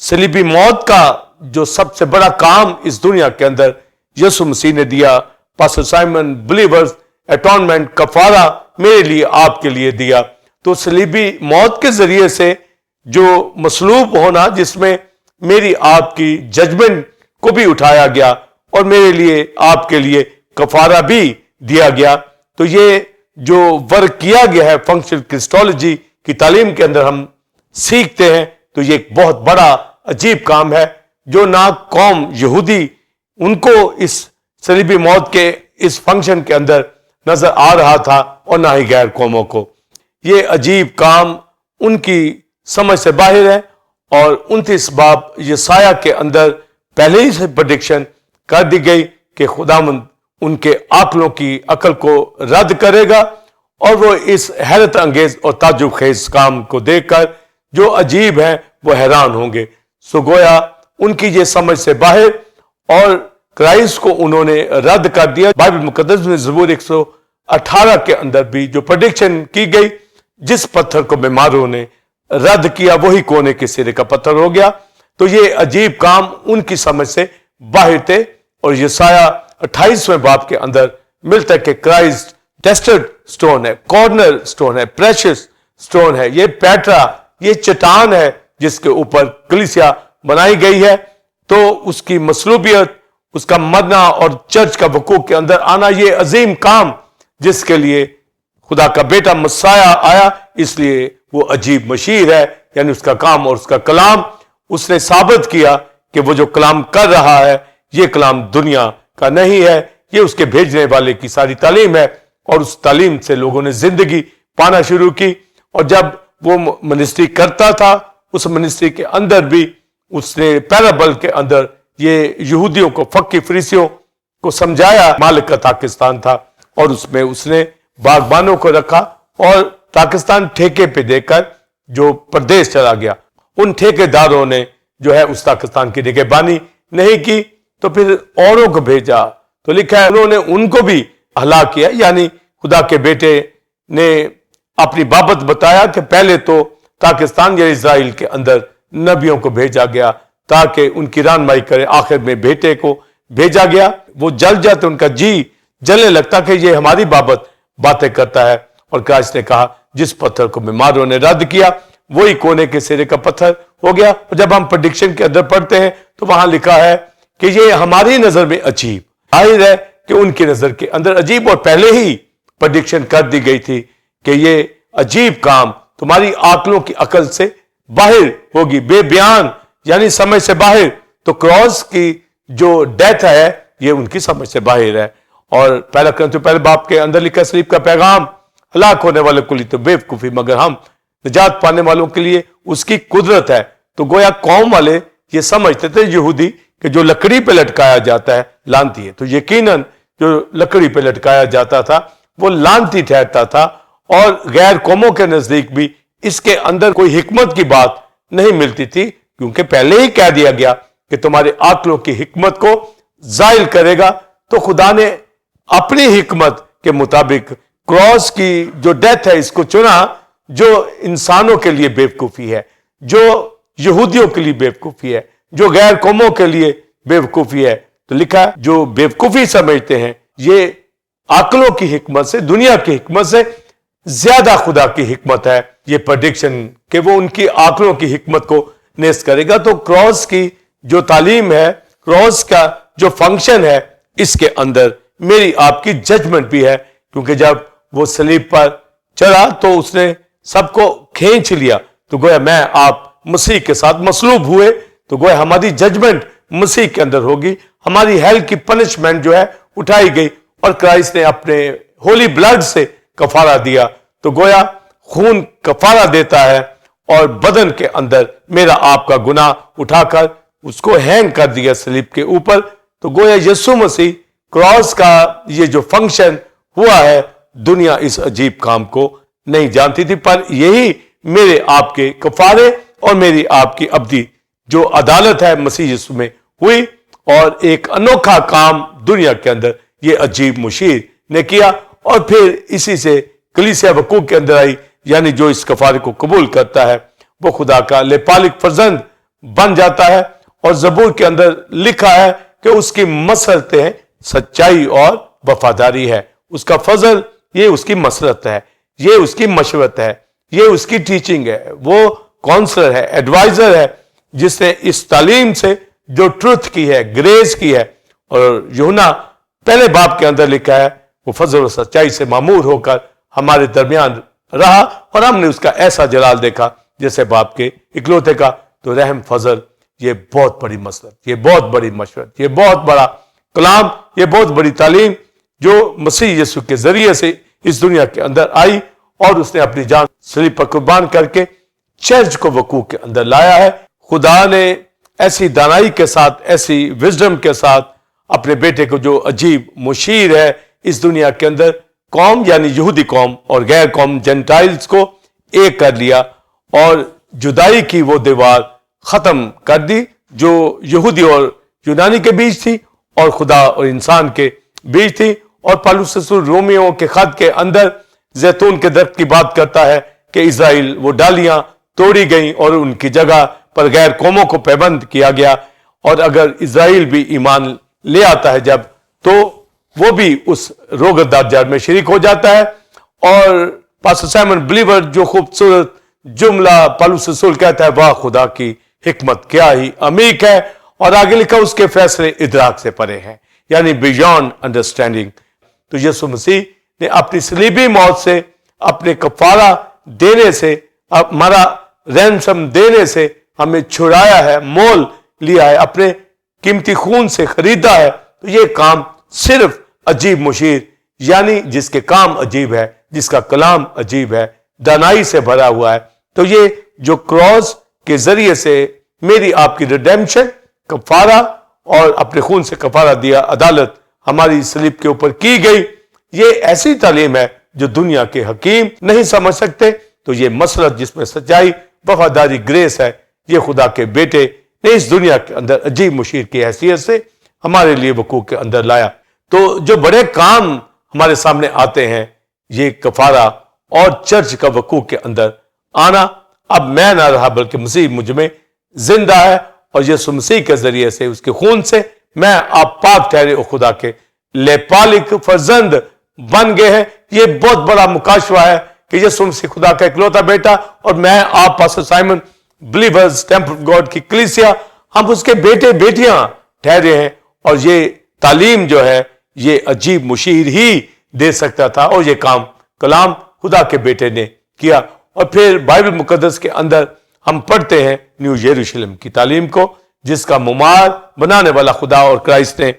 صلیبی موت کا جو سب سے بڑا کام اس دنیا کے اندر یسوع مسیح نے دیا, پاسٹر سائمن, بلیورز, اٹونمنٹ, کفارہ میرے لیے آپ کے لیے دیا. تو صلیبی موت کے ذریعے سے جو مصلوب ہونا جس میں میری آپ کی ججمنٹ کو بھی اٹھایا گیا اور میرے لیے آپ کے لیے کفارہ بھی دیا گیا, تو یہ جو ورک کیا گیا ہے فنکشنل کرسٹولوجی کی تعلیم کے اندر ہم سیکھتے ہیں, تو یہ ایک بہت بڑا عجیب کام ہے جو نہ قوم یہودی ان کو اس صلیبی موت کے اس فنکشن کے اندر نظر آ رہا تھا اور نہ ہی غیر قوموں کو. یہ عجیب کام ان کی سمجھ سے باہر ہے, اور 29 باب یسایہ کے اندر پہلے ہی سے پریڈکشن کر دی گئی کہ خداوند ان کے عقلوں کی عقل کو رد کرے گا, اور وہ اس حیرت انگیز اور تعجب خیز کام کو دیکھ کر جو عجیب ہیں وہ حیران ہوں گے. سو گویا ان کی یہ سمجھ سے باہر, اور کرائسٹ کو انہوں نے رد کر دیا. بائبل مقدس میں زبور 118 کے اندر بھی جو پریڈکشن کی گئی, جس پتھر کو بیماروں نے رد کیا وہی کونے کے سرے کا پتھر ہو گیا. تو یہ عجیب کام ان کی سمجھ سے باہر تھے, اور یسایہ 28ویں باب کے اندر ملتا ہے کہ کرائسٹ ٹیسٹڈ سٹون ہے, کارنر سٹون ہے, پریشس سٹون ہے, یہ پیٹرا, یہ چٹان ہے جس کے اوپر کلیسیا بنائی گئی ہے. تو اس کی مصلوبیت, اس کا مرنا اور چرچ کا وقوع کے اندر آنا, یہ عظیم کام جس کے لیے خدا کا بیٹا مسیح آیا, اس لیے وہ عجیب مشیر ہے. یعنی اس کا کام اور اس کا کلام, اس نے ثابت کیا کہ وہ جو کلام کر رہا ہے یہ کلام دنیا کا نہیں ہے, یہ اس کے بھیجنے والے کی ساری تعلیم ہے, اور اس تعلیم سے لوگوں نے زندگی پانا شروع کی. اور جب وہ منسٹری کرتا تھا اس منسٹری کے اندر بھی اس نے پیرابل کے اندر یہ یہودیوں کو, فقی فریسیوں کو سمجھایا. مالک کا پاکستان تھا اور اس میں اس نے باغبانوں کو رکھا, اور پاکستان ٹھیکے پہ دے کر جو پردیش چلا گیا, ان ٹھیکے داروں نے جو ہے اس پاکستان کی نگہبانی نہیں کی, تو پھر اوروں کو بھیجا. تو لکھا ہے انہوں نے ان کو بھی ہلاک کیا. یعنی خدا کے بیٹے نے اپنی بابت بتایا کہ پہلے تو پاکستان یا اسرائیل کے اندر نبیوں کو بھیجا گیا تاکہ ان کی رہنمائی کرے, آخر میں بیٹے کو بھیجا گیا. وہ جل جاتے, ان کا جی جلنے لگتا کہ یہ ہماری بابت باتیں کرتا ہے. اور کرائسٹ نے کہا جس پتھر کو بیماروں نے رد کیا وہی کونے کے سرے کا پتھر ہو گیا. اور جب ہم پریڈکشن کے اندر پڑھتے ہیں تو وہاں لکھا ہے کہ یہ ہماری نظر میں عجیب, ظاہر ہے کہ ان کی نظر کے اندر عجیب، اور پہلے ہی پریڈکشن کر دی گئی تھی کہ یہ عجیب کام تمہاری عقلوں کی عقل سے باہر ہوگی، بے بیان یعنی سمجھ سے باہر. تو کراس کی جو ڈیتھ ہے یہ ان کی سمجھ سے باہر ہے. اور پہلا کرنتھیوں پہلے باب کے اندر لکھا صلیب کا پیغام ہلاک ہونے والوں کے لیے تو بے وقوفی، مگر ہم نجات پانے والوں کے لیے اس کی قدرت ہے. تو گویا قوم والے یہ سمجھتے تھے یہودی کہ جو لکڑی پہ لٹکایا جاتا ہے لعنتی ہے. تو یقیناً جو لکڑی پہ لٹکایا جاتا تھا وہ لعنتی ٹھہرتا تھا، اور غیر قوموں کے نزدیک بھی اس کے اندر کوئی حکمت کی بات نہیں ملتی تھی، کیونکہ پہلے ہی کہہ دیا گیا کہ تمہارے عقلوں کی حکمت کو زائل کرے گا. تو خدا نے اپنی حکمت کے مطابق کراس کی جو ڈیتھ ہے اس کو چنا، جو انسانوں کے لیے بیوقوفی ہے، جو یہودیوں کے لیے بیوقوفی ہے، جو غیر قوموں کے لیے بیوقوفی ہے. تو لکھا جو بیوقوفی سمجھتے ہیں یہ عقلوں کی حکمت سے، دنیا کی حکمت سے زیادہ خدا کی حکمت ہے. یہ پریڈکشن کہ وہ ان کی عقلوں کی حکمت کو نیست کرے گا. تو کراس کی جو تعلیم ہے، کراس کا جو فنکشن ہے، اس کے اندر میری آپ کی ججمنٹ بھی ہے، کیونکہ جب وہ صلیب پر چڑھا تو اس نے سب کو کھینچ لیا. تو گویا میں آپ مسیح کے ساتھ مصلوب ہوئے، تو گویا ہماری ججمنٹ مسیح کے اندر ہوگی. ہماری ہیل کی پنشمنٹ جو ہے اٹھائی گئی، اور کرائسٹ نے اپنے ہولی بلڈ سے کفارہ دیا. تو گویا خون کفارہ دیتا ہے، اور بدن کے اندر میرا آپ کا گناہ اٹھا کر اس کو ہینگ کر دیا صلیب کے اوپر. تو گویا یسوع مسیح کراس کا یہ جو فنکشن ہوا ہے، دنیا اس عجیب کام کو نہیں جانتی تھی، پر یہی میرے آپ کے کفارے اور میری آپ کی ابدی جو عدالت ہے مسیح یسوع میں ہوئی. اور ایک انوکھا کام دنیا کے اندر یہ عجیب مشیر نے کیا، اور پھر اسی سے کلیسیا وقوع کے اندر آئی. یعنی جو اس کفارے کو قبول کرتا ہے وہ خدا کا لیپالک فرزند بن جاتا ہے. اور زبور کے اندر لکھا ہے کہ اس کی مسرتیں سچائی اور وفاداری ہے. اس کا فضل یہ اس کی مسرت ہے، یہ اس کی مشورت ہے، یہ اس کی ٹیچنگ ہے. وہ کونسلر ہے، ایڈوائزر ہے، جس نے اس تعلیم سے جو ٹروتھ کی ہے، گریس کی ہے. اور یوحنا پہلے باب کے اندر لکھا ہے وہ فضل و سچائی سے معمور ہو کر ہمارے درمیان رہا، اور ہم نے اس کا ایسا جلال دیکھا جیسے باپ کے اکلوتے کا. تو رحم فضل یہ بہت بڑی مسلط، یہ بہت بڑی مشورت، یہ بہت بڑا کلام، یہ بہت بڑی تعلیم جو مسیح یسوع کے ذریعے سے اس دنیا کے اندر آئی، اور اس نے اپنی جان صلیب پر قربان کر کے چرچ کو وقوع کے اندر لایا ہے. خدا نے ایسی دانائی کے ساتھ، ایسی وزڈم کے ساتھ اپنے بیٹے کو جو عجیب مشیر ہے اس دنیا کے اندر، قوم یعنی یہودی قوم اور غیر قوم جنٹائلز کو ایک کر لیا، اور جدائی کی وہ دیوار ختم کر دی جو یہودی اور یونانی کے بیچ تھی، اور خدا اور انسان کے بیچ تھی. اور پالوس رسول رومیوں کے خط کے اندر زیتون کے درخت کی بات کرتا ہے کہ اسرائیل وہ ڈالیاں توڑی گئیں اور ان کی جگہ پر غیر قوموں کو پابند کیا گیا. اور اگر اسرائیل بھی ایمان لے آتا ہے جب، تو وہ بھی اس روغردار جار میں شریک ہو جاتا ہے. اور پاسٹر سائمن بلیور جو خوبصورت جملہ پالوس رسول کہتا ہے، واہ خدا کی حکمت کیا ہی عمیق ہے، اور آگے لکھا اس کے فیصلے ادراک سے پرے ہیں، یعنی بیونڈ انڈرسٹینڈنگ. تو یسوع مسیح نے اپنی صلیبی موت سے، اپنے کفارہ دینے سے، ہمارا رینسم دینے سے ہمیں چھڑایا ہے، مول لیا ہے، اپنے قیمتی خون سے خریدا ہے. تو یہ کام صرف عجیب مشیر، یعنی جس کے کام عجیب ہے، جس کا کلام عجیب ہے، دانائی سے بھرا ہوا ہے. تو یہ جو کراس کے ذریعے سے میری آپ کی ریڈیمشن، کفارہ اور اپنے خون سے کفارہ دیا عدالت ہماری صلیب کے اوپر کی گئی، یہ ایسی تعلیم ہے جو دنیا کے حکیم نہیں سمجھ سکتے. تو یہ مسلط جس میں سچائی، وفاداری، گریس ہے، یہ خدا کے بیٹے نے اس دنیا کے اندر عجیب مشیر کی حیثیت سے ہمارے لیے وقوع کے اندر لایا. تو جو بڑے کام ہمارے سامنے آتے ہیں، یہ کفارہ اور چرچ کا وقوع کے اندر آنا، اب میں نہ رہا بلکہ مسیح مجھ میں زندہ ہے، اور یسوع مسیح کے ذریعے سے، اس کے خون سے میں آپ پاک ٹھہرے اور خدا کے لیپالک فرزند بن گئے ہیں. یہ بہت بڑا مکاشفہ ہے کہ یسوع مسیح خدا کا اکلوتا بیٹا، اور میں آپ pastor Simon believers temple of God کی کلیسیا، ہم اس کے بیٹے بیٹیاں ٹھہرے ہیں. اور یہ تعلیم جو ہے یہ عجیب مشیر ہی دے سکتا تھا، اور یہ کام کلام خدا کے بیٹے نے کیا۔ اور پھر بائبل مقدس کے اندر ہم پڑھتے ہیں نیو یروشلم کی تعلیم کو، جس کا ممار بنانے والا خدا اور کرائسٹ نے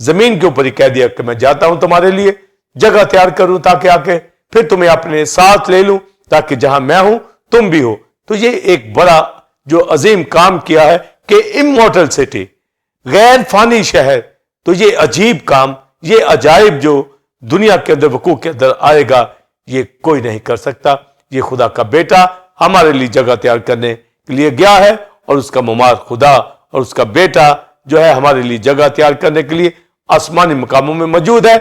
زمین کے اوپر ہی کہہ دیا کہ میں جاتا ہوں تمہارے لیے جگہ تیار کروں، تاکہ آ کے پھر تمہیں اپنے ساتھ لے لوں، تاکہ جہاں میں ہوں تم بھی ہو۔ تو یہ ایک بڑا جو عظیم کام کیا ہے کہ امورٹل سٹی، غیر فانی شہر، تو یہ عجیب کام، یہ عجائب جو دنیا کے اندر وقوع کے اندر آئے گا، یہ کوئی نہیں کر سکتا۔ یہ خدا کا بیٹا ہمارے لیے جگہ تیار کرنے کے لیے گیا ہے، اور اس کا ممار خدا اور اس کا بیٹا جو ہے ہمارے لیے جگہ تیار کرنے کے لیے آسمانی مقاموں میں موجود ہے،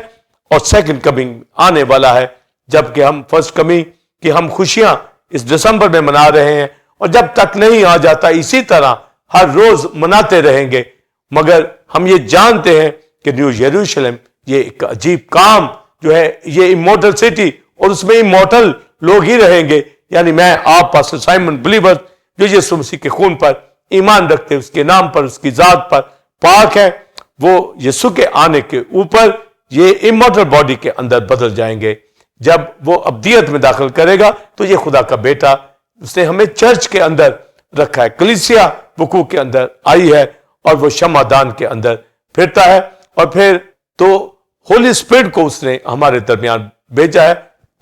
اور سیکنڈ کمنگ آنے والا ہے، جبکہ ہم فرسٹ کمنگ کی ہم خوشیاں اس دسمبر میں منا رہے ہیں، اور جب تک نہیں آ جاتا اسی طرح ہر روز مناتے رہیں گے۔ مگر ہم یہ جانتے ہیں کہ نیو یروشلم یہ ایک عجیب کام جو ہے، یہ امورٹل سٹی، اور اس میں امورٹل لوگ ہی رہیں گے، یعنی میں، آپ، پاسٹر سائمن، بلیور جو یسوع مسیح کے خون پر ایمان رکھتے، اس کے نام پر، اس کی ذات پر پاک ہے، وہ یسوع کے آنے کے اوپر یہ امورٹل باڈی کے اندر بدل جائیں گے۔ جب وہ ابدیت میں داخل کرے گا تو یہ خدا کا بیٹا، اس نے ہمیں چرچ کے اندر رکھا ہے، کلیسیا وقوع کے اندر آئی ہے، اور وہ شمعدان کے اندر پھرتا ہے، اور پھر تو ہولی اسپرٹ کو اس نے ہمارے درمیان بھیجا ہے۔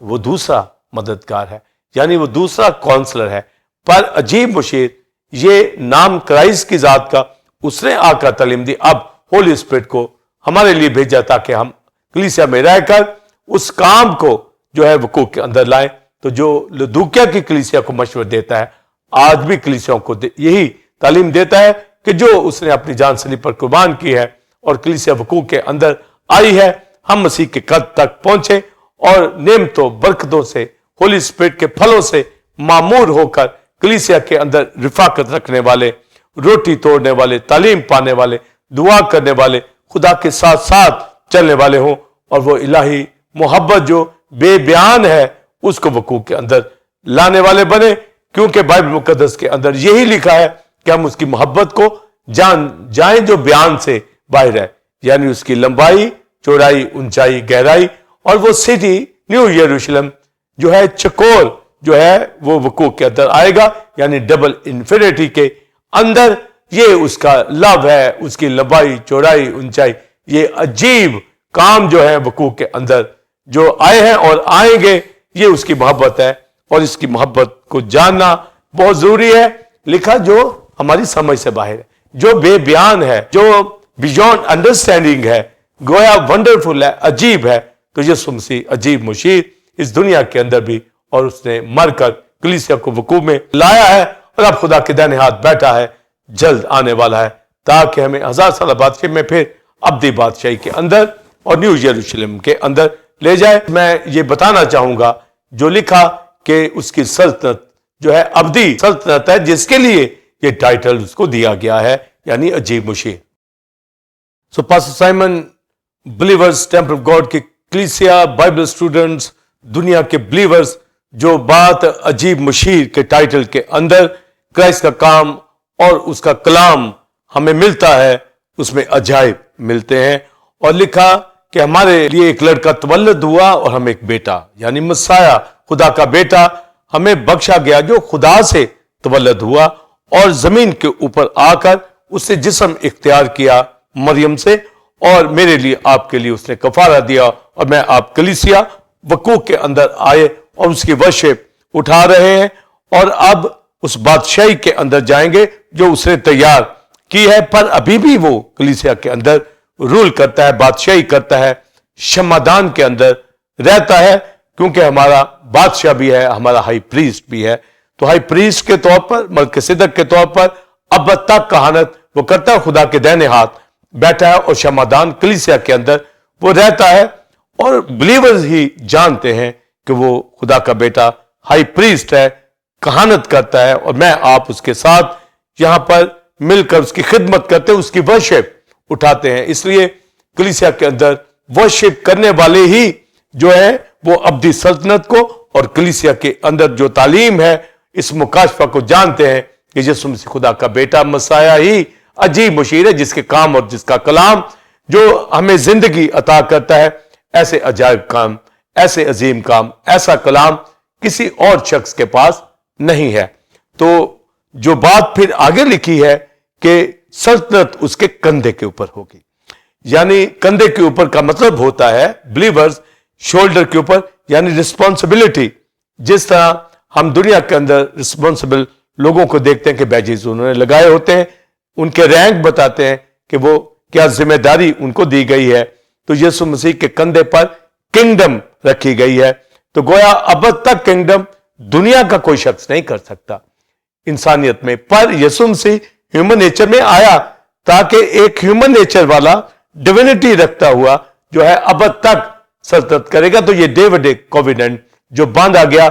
وہ دوسرا مددگار ہے، یعنی وہ دوسرا کونسلر ہے۔ پر عجیب مشیر، یہ نام کرائسٹ کی ذات کا اس نے آ کر تعلیم دی، اب ہولی اسپرٹ کو ہمارے لیے بھیجا تاکہ ہم کلیسیا میں رہ کر اس کام کو جو ہے وقوع کے اندر لائیں۔ تو جو لدوکیا کی کلیسیا کو مشورہ دیتا ہے، آج بھی کلیسیوں کو یہی تعلیم دیتا ہے کہ جو اس نے اپنی جان سلی پر قربان کی ہے اور کلیسیا وقوع کے اندر آئی ہے، ہم مسیح کے قد تک پہنچے اور نعمتوں برکتوں سے، ہولی اسپرٹ کے پھلوں سے معمور ہو کر کلیسیا کے اندر رفاقت رکھنے والے، روٹی توڑنے والے، تعلیم پانے والے، دعا کرنے والے، خدا کے ساتھ ساتھ چلنے والے ہوں، اور وہ الہی محبت جو بے بیان ہے اس کو وقوع کے اندر لانے والے بنے، کیونکہ بائبل مقدس کے اندر یہی لکھا ہے کہ ہم اس کی محبت کو جان جائیں جو بیان سے باہر ہے، یعنی اس کی لمبائی، چوڑائی، اونچائی، گہرائی، اور وہ سٹی نیو یروشلم جو ہے چکور جو ہے وہ وقوع کے اندر آئے گا، یعنی ڈبل انفینٹی کے اندر، یہ اس کا لو ہے، اس کی لمبائی، چوڑائی، اونچائی، یہ عجیب کام جو ہے وقوع کے اندر جو آئے ہیں اور آئیں گے، یہ اس کی محبت ہے، اور اس کی محبت کو جاننا بہت ضروری ہے۔ لکھا جو ہماری سمجھ سے باہر ہے، جو بے بیان ہے، جو بیونڈ انڈرسٹینڈنگ ہے، گویا ونڈرفل ہے، عجیب ہے، تو یسوع مسیح عجیب مشیر اس دنیا کے اندر بھی، اور اس نے مر کر کلیسیا کو وقوع میں لایا ہے، اور اب خدا کے دائیں ہاتھ بیٹھا ہے، جلد آنے والا ہے، تاکہ ہمیں 1000 سالہ بادشاہی میں پھر ابدی بادشاہی کے اندر اور نیو یروشلم کے اندر لے جائے۔ میں یہ بتانا چاہوں گا جو لکھا کہ اس کی سلطنت جو ہے ابدی سلطنت ہے، جس کے لیے یہ ٹائٹل اس کو دیا گیا ہے، یعنی عجیب مشیر۔ So pastor Simon, believers temple of God کی کلیسیا، بائبل اسٹوڈنٹس، دنیا کے بلیورز، جو بات عجیب مشیر کے ٹائٹل کے اندر کرائسٹ کا کام اور اس کا کلام ہمیں ملتا ہے، اس میں عجائب ملتے ہیں، اور لکھا کہ ہمارے لیے ایک لڑکا تولد ہوا اور ہم ایک بیٹا، یعنی مسیح، خدا کا بیٹا ہمیں بخشا گیا، جو خدا سے تولد ہوا اور زمین کے اوپر آ کر اس نے جسم اختیار کیا مریم سے، اور میرے لیے، آپ کے لیے اس نے کفارہ دیا، اور میں آپ کلیسیا وقوع کے اندر آئے اور اس کی ورشپ اٹھا رہے ہیں، اور اب اس بادشاہی کے اندر جائیں گے جو اس نے تیار کی ہے۔ پر ابھی بھی وہ کلیسیا کے اندر رول کرتا ہے، بادشاہی کرتا ہے، شمعدان کے اندر رہتا ہے، کیونکہ ہمارا بادشاہ بھی ہے، ہمارا ہائی پریسٹ بھی ہے۔ تو ہائی پریسٹ کے طور پر، ملکیسیدک کے طور پر اب تک کہانت وہ کرتا ہے، خدا کے دائیں ہاتھ بیٹھا ہے، اور شمعدان کلیسیا کے اندر وہ رہتا ہے، اور بلیورز ہی جانتے ہیں کہ وہ خدا کا بیٹا ہائی پریسٹ ہے، کہانت کرتا ہے، اور میں آپ اس کے ساتھ یہاں پر مل کر اس کی خدمت کرتے ہیں، اس کی ورشپ اٹھاتے ہیں۔ اس لیے کلیسیا کے اندر ورشپ کرنے والے ہی جو ہے وہ ابدی سلطنت کو اور کلیسیا کے اندر جو تعلیم ہے اس مکاشفہ کو جانتے ہیں کہ یسوع مسیح خدا کا بیٹا مسیح ہی عجیب مشیر ہے، جس کے کام اور جس کا کلام جو ہمیں زندگی عطا کرتا ہے، ایسے عجائب کام، ایسے عظیم کام، ایسا کلام کسی اور شخص کے پاس نہیں ہے۔ تو جو بات پھر آگے لکھی ہے کہ سلطنت اس کے کندھے کے اوپر ہوگی، یعنی کندھے کے اوپر کا مطلب ہوتا ہے بلیورز، شولڈر کے اوپر، یعنی رسپانسبلٹی۔ جس طرح ہم دنیا کے اندر رسپانسبل لوگوں کو دیکھتے ہیں کہ بیجز انہوں نے لگائے ہوتے ہیں، ان کے رینک بتاتے ہیں کہ وہ کیا ذمہ داری ان کو دی گئی ہے، تو یسوع مسیح کے کندھے پر کنگڈم رکھی گئی ہے۔ تو گویا اب تک کنگڈم دنیا کا کوئی شخص نہیں کر سکتا انسانیت میں، پر یسوع مسیح ہیومن نیچر میں آیا تاکہ ایک ہیومن نیچر والا ڈیوینٹی رکھتا ہوا جو ہے اب تک سلطنت کرے گا۔ تو یہ ڈیوڈک کوویننٹ جو باندھا گیا،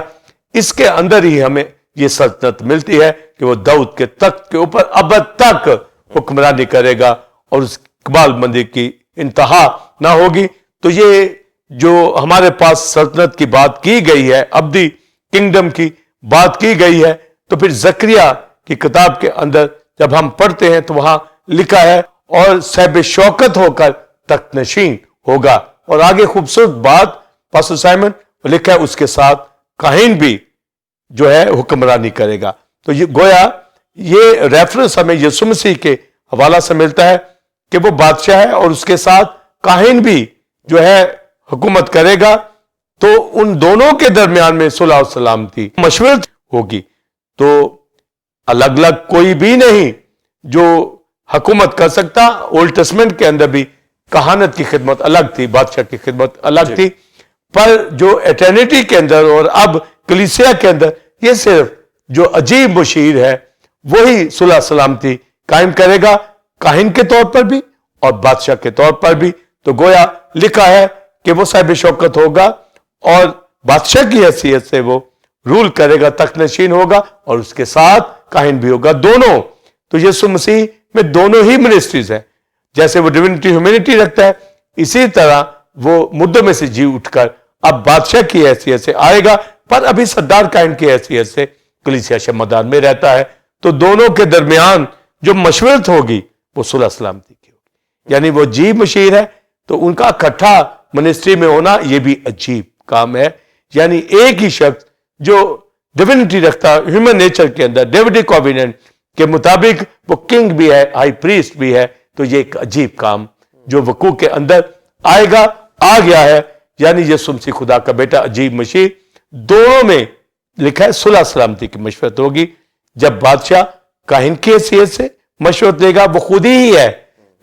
اس کے اندر ہی ہمیں یہ سلطنت ملتی ہے کہ وہ داؤد کے تخت کے اوپر اب تک حکمرانی کرے گا اور اس اقبال مندی کی انتہا نہ ہوگی۔ تو یہ جو ہمارے پاس سلطنت کی بات کی گئی ہے، ابدی کنگڈم کی بات کی گئی ہے، تو پھر زکریا کی کتاب کے اندر جب ہم پڑھتے ہیں تو وہاں لکھا ہے اور صاحب شوکت ہو کر تخت نشین ہوگا، اور آگے خوبصورت بات پاسٹر سائمن لکھا ہے اس کے ساتھ کاہن بھی جو ہے حکمرانی کرے گا۔ تو یہ گویا یہ ریفرنس ہمیں یسوع مسیح کے حوالہ سے ملتا ہے کہ وہ بادشاہ ہے اور اس کے ساتھ کاہن بھی جو ہے حکومت کرے گا، تو ان دونوں کے درمیان میں صلح و سلامتی مشورت ہوگی۔ تو الگ الگ کوئی بھی نہیں جو حکومت کر سکتا۔ اولڈ ٹیسٹمنٹ کے اندر بھی کہانت کی خدمت الگ تھی، بادشاہ کی خدمت الگ تھی، پر جو ایٹرنیٹی کے اندر اور اب کلیسیا کے اندر یہ صرف جو عجیب مشیر ہے وہی صلح سلامتی قائم کرے گا، کاہن کے طور پر بھی اور بادشاہ کے طور پر بھی۔ تو گویا لکھا ہے کہ وہ صاحب شوکت ہوگا اور بادشاہ کی حیثیت سے وہ رول کرے گا، تخت نشین ہوگا، اور اس کے ساتھ کاہن بھی ہوگا، دونوں۔ تو یسوع مسیح میں دونوں ہی منسٹریز ہیں، جیسے وہ ڈیوینٹی ہیومینٹی رکھتا ہے، اسی طرح وہ مردوں میں سے جی اٹھ کر اب بادشاہ کی حیثیت سے آئے گا، پر ابھی سردار کاہن کی حیثیت سے کلیسیا شمعدان میں رہتا ہے۔ تو دونوں کے درمیان جو مشورت ہوگی وہ صلح سلامتی کی ہوگی، یعنی وہ جی مشیر ہے تو ان کا اکٹھا منسٹری میں ہونا یہ بھی عجیب کام ہے، یعنی ایک ہی شخص جو ڈیوینٹی رکھتا ہیومن نیچر کے اندر ڈیوڈک کوویننٹ کے مطابق وہ کنگ بھی ہے، ہائی پریسٹ بھی ہے۔ تو یہ ایک عجیب کام جو وقوع کے اندر آئے گا، آ گیا ہے، یعنی یسوع مسیح خدا کا بیٹا عجیب مشیر، دونوں میں لکھا ہے صلح سلامتی کی مشورت ہوگی۔ جب بادشاہ کاہن کی حیثیت سے مشورت لے گا وہ خود ہی ہے،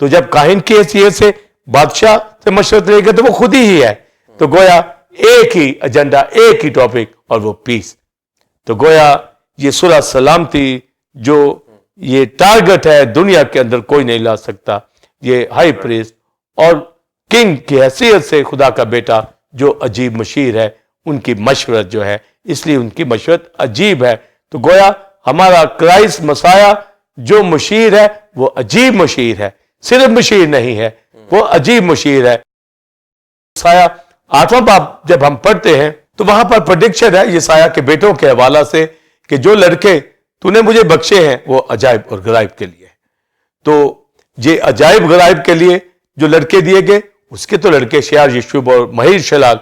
تو جب کاہن کی حیثیت سے بادشاہ سے مشورت لے گا تو وہ خود ہی ہے۔ تو گویا ایک ہی ایجنڈا، ایک ہی ٹاپک، اور وہ پیس۔ تو گویا یہ صلح سلامتی جو یہ ٹارگٹ ہے دنیا کے اندر کوئی نہیں لا سکتا، یہ ہائی پریسٹ اور کنگ کی حیثیت سے خدا کا بیٹا جو عجیب مشیر ہے ان کی مشورت جو ہے، اس لیے ان کی مشورت عجیب ہے۔ تو گویا ہمارا کرائسٹ مسیح جو مشیر ہے وہ عجیب مشیر ہے، صرف مشیر نہیں ہے، وہ عجیب مشیر ہے۔ یسایہ 8واں باب جب ہم پڑھتے ہیں تو وہاں پر پریڈکشن ہے یسایہ کے بیٹوں کے حوالہ سے کہ جو لڑکے تو نے مجھے بخشے ہیں وہ عجائب اور غرائب کے لیے۔ تو یہ عجائب غرائب کے لیے جو لڑکے دیے گئے، اس کے تو لڑکے شیار یشوب اور مہیر شلال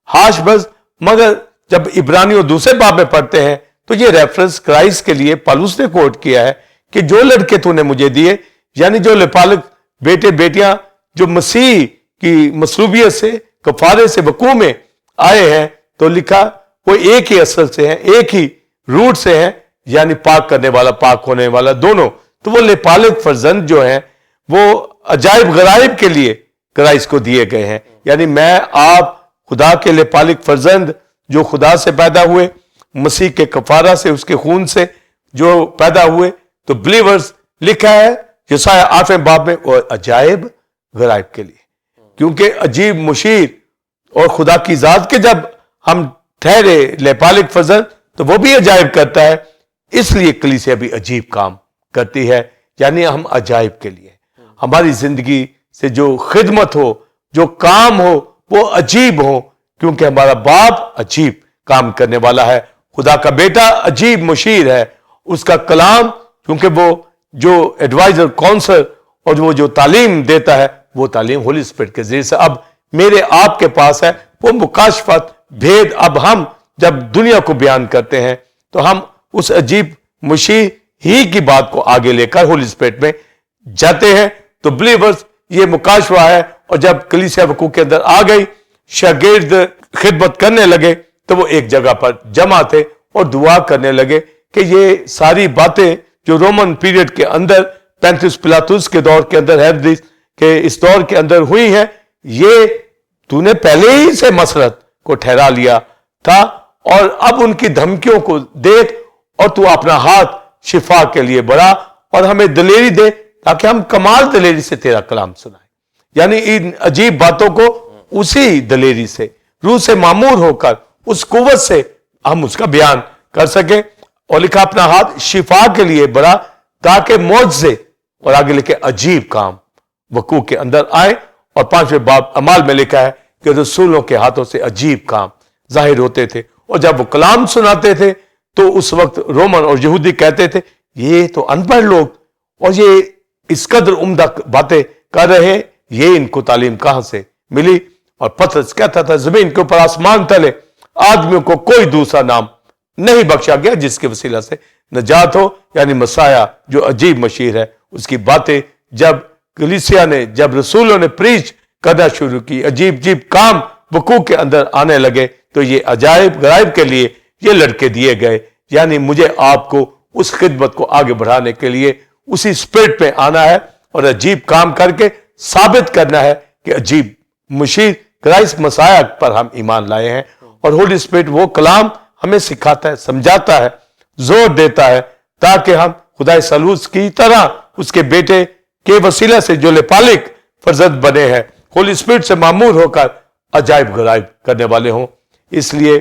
ہاش بز، مگر جب عبرانیوں دوسرے باب میں پڑھتے ہیں تو یہ ریفرنس کرائسٹ کے لیے پالوس نے کوٹ کیا ہے کہ جو لڑکے تو نے مجھے دیے، یعنی جو لپالک بیٹے بیٹیاں جو مسیح کی مصلوبیت سے کفارے سے وقوع میں آئے ہیں، تو لکھا وہ ایک ہی اصل سے ہیں، ایک ہی روٹ سے ہیں، یعنی پاک کرنے والا پاک ہونے والا دونوں۔ تو وہ لپالک فرزند جو ہیں وہ عجائب غرائب کے لیے کرائسٹ کو دیے گئے ہیں، یعنی میں آپ خدا کے لپالک فرزند جو خدا سے پیدا ہوئے، مسیح کے کفارہ سے، اس کے خون سے جو پیدا ہوئے، تو بلیورز لکھا ہے یسایہ 8ویں باب میں اور عجائب غرائب کے لیے، کیونکہ عجیب مشیر اور خدا کی ذات کے جب ہم ٹھہرے لپالک فرزند تو وہ بھی عجائب کرتا ہے، اس لیے کلیسیا بھی عجیب کام کرتی ہے، یعنی ہم عجائب کے لیے ہماری زندگی سے جو خدمت ہو، جو کام ہو، وہ عجیب ہو، کیونکہ ہمارا باپ عجیب کام کرنے والا ہے، خدا کا بیٹا عجیب مشیر ہے، اس کا کلام کیونکہ وہ جو ایڈوائزر کونسل اور وہ جو تعلیم دیتا ہے وہ تعلیم ہولی اسپرٹ کے ذریعے سے اب میرے آپ کے پاس ہے. وہ مکاشفت بھید اب ہم جب دنیا کو بیان کرتے ہیں تو ہم اس عجیب مشیر ہی کی بات کو آگے لے کر ہولی اسپرٹ میں جاتے ہیں. تو بلیورز یہ مکاشفہ ہے. اور جب کلیسیا وقوع کے اندر آ گئی, شاگرد خدمت کرنے لگے, تو وہ ایک جگہ پر جمع تھے اور دعا کرنے لگے کہ یہ ساری باتیں جو رومن پیریڈ کے اندر 35 پلاطس کے دور کے اندر ہیرودیس کہ اس دور کے اندر ہوئی ہیں, یہ تو نے پہلے ہی سے مسرت کو ٹھہرا لیا تھا, اور اب ان کی دھمکیوں کو دیکھ اور تو اپنا ہاتھ شفا کے لیے بڑھا اور ہمیں دلیری دے تاکہ ہم کمال دلیری سے تیرا کلام سنائیں. یعنی ان عجیب باتوں کو اسی دلیری سے, روح سے معمور ہو کر, اس قوت سے ہم اس کا بیان کر سکیں. اور لکھا اپنا ہاتھ شفا کے لیے بڑھا تاکہ معجزے اور آگے لکھے عجیب کام وقوع کے اندر آئے. اور 5ویں باب اعمال میں لکھا ہے کہ رسولوں کے ہاتھوں سے عجیب کام ظاہر ہوتے تھے. اور جب وہ کلام سناتے تھے تو اس وقت رومن اور یہودی کہتے تھے یہ تو ان پڑھ لوگ اور یہ اس قدر عمدہ باتیں کر رہے ہیں, یہ ان کو تعلیم کہاں سے ملی. اور پترس کہتا تھا زمین کے اوپر آسمان تلے آدمیوں کو کوئی دوسرا نام نہیں بخشا گیا جس کے وسیلہ سے نجات ہو. یعنی مسیح جو عجیب مشیر ہے, اس کی باتیں جب کلیسیا نے, جب رسولوں نے پریچ کرنا شروع کی, عجیب کام وقوع کے اندر آنے لگے, تو یہ عجائب غرائب کے لیے یہ لڑکے دیے گئے. یعنی مجھے آپ کو اس خدمت کو آگے بڑھانے کے لیے اسی اسپرٹ میں آنا ہے اور عجیب کام کر کے ثابت کرنا ہے کہ عجیب مشیر کرائسٹ مسیح پر ہم ایمان لائے ہیں. اور ہولی اسپرٹ وہ کلام ہمیں سکھاتا ہے, سمجھاتا ہے, زور دیتا ہے تاکہ ہم خدا ثالوث کی طرح اس کے بیٹے کے وسیلہ سے جو لپالک فرزند بنے ہیں, ہولی اسپرٹ سے معمور ہو کر عجائب غرائب کرنے والے ہوں. اس لیے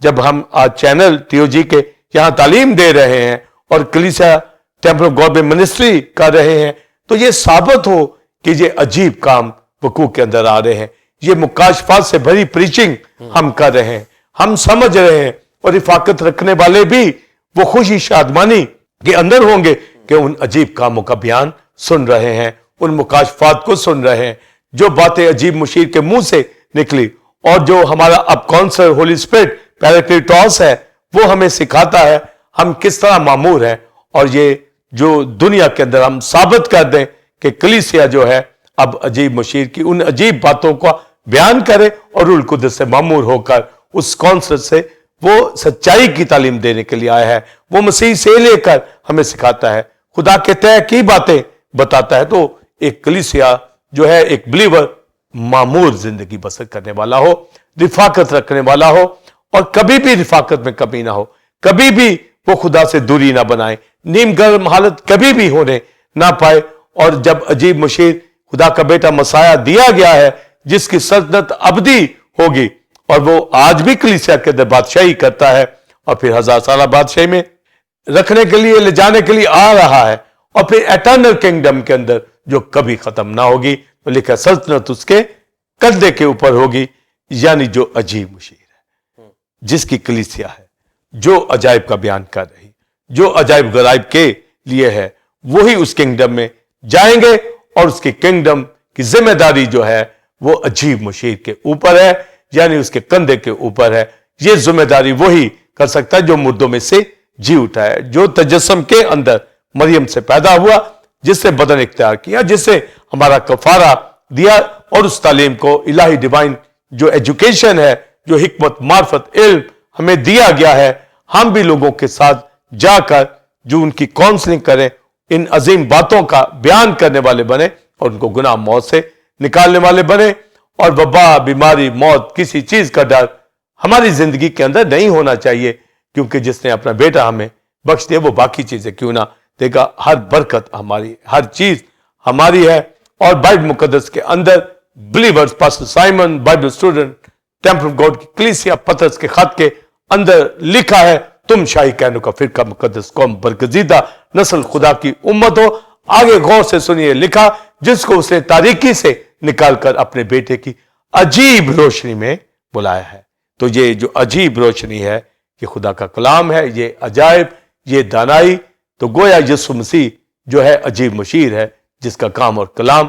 جب ہم آج چینل ٹی او جی کے یہاں تعلیم دے رہے ہیں اور کلیسیا ٹیمپل آف گاڈ میں منسٹری کر رہے ہیں, تو یہ ثابت ہو کہ یہ عجیب کام وقوع کے اندر آ رہے ہیں. یہ مکاشفات سے بھری پریچنگ ہم کر رہے ہیں, ہم سمجھ رہے ہیں. اور رفاقت رکھنے والے بھی وہ خوشی شادمانی کے اندر ہوں گے کہ ان عجیب کاموں کا بیان سن رہے ہیں, ان مکاشفات کو سن رہے ہیں جو باتیں عجیب مشیر کے منہ سے نکلی. اور جو ہمارا اب کونسل ہولی اسپرٹ پیراکلیٹوس ہے وہ ہمیں سکھاتا ہے ہم کس طرح معمور ہیں. اور یہ جو دنیا کے اندر ہم ثابت کر دیں کہ کلیسیا جو ہے اب عجیب مشیر کی ان عجیب باتوں کا بیان کرے اور روح القدس سے معمور ہو کر اس کونسل سے وہ سچائی کی تعلیم دینے کے لیے آیا ہے. وہ مسیح سے لے کر ہمیں سکھاتا ہے, خدا کے طے کی باتیں بتاتا ہے. تو ایک کلیسیا جو ہے, ایک بلیور معمور زندگی بسر کرنے والا ہو, رفاقت رکھنے والا ہو, اور کبھی بھی رفاقت میں کمی نہ ہو, کبھی بھی وہ خدا سے دوری نہ بنائے, نیم گرم حالت کبھی بھی ہونے نہ پائے. اور جب عجیب مشیر خدا کا بیٹا مسیح دیا گیا ہے جس کی سلطنت ابدی ہوگی, اور وہ آج بھی کلیسیا کے اندر بادشاہی کرتا ہے اور پھر 1000 سالہ بادشاہی میں رکھنے کے لیے, لے جانے کے لیے آ رہا ہے, اور پھر ایٹرنل کنگڈم کے اندر جو کبھی ختم نہ ہوگی, تو لکھا سلطنت اس کے کندھے کے اوپر ہوگی. یعنی جو عجیب مشیر ہے, جس کی کلیسیا ہے, جو عجائب کا بیان کر رہی, جو عجائب غرائب کے لیے ہے, وہی اس کنگڈم میں جائیں گے. اور اس کی کنگڈم کی ذمہ داری جو ہے وہ عجیب مشیر کے اوپر ہے, یعنی اس کے کندھے کے اوپر ہے. یہ ذمہ داری وہی کر سکتا ہے جو مردوں میں سے جی اٹھا ہے, جو تجسم کے اندر مریم سے پیدا ہوا, جس سے بدن اختیار کیا, جس سے ہمارا کفارہ دیا, اور اس تعلیم کو الہی ڈیوائن جو ایجوکیشن ہے, جو حکمت معرفت علم ہمیں دیا گیا ہے, ہم بھی لوگوں کے ساتھ جا کر جو ان کی کاؤنسلنگ کریں, ان عظیم باتوں کا بیان کرنے والے بنے, اور ان کو گناہ موت سے نکالنے والے بنے. اور وبا, بیماری, موت, کسی چیز کا ڈر ہماری زندگی کے اندر نہیں ہونا چاہیے, کیونکہ جس نے اپنا بیٹا ہمیں بخش دیا وہ باقی چیزیں کیوں نہ دے گا. ہر برکت ہماری, ہر چیز ہماری ہے. اور بائبل مقدس کے اندر believers, pastor Simon, Bible student, temple of God کی کلیسیا پترس کے خط کے اندر لکھا ہے تم شاہی کہنوں کا فرقہ مقدس قوم, برگزیدہ نسل, خدا کی امت ہو. آگے غور سے سنیے, لکھا جس کو اس نے تاریکی سے نکال کر اپنے بیٹے کی عجیب روشنی میں بلایا ہے. تو یہ جو عجیب روشنی ہے یہ خدا کا کلام ہے, یہ عجائب, یہ دانائی. تو گویا یسوع مسیح جو ہے عجیب مشیر ہے, جس کا کام اور کلام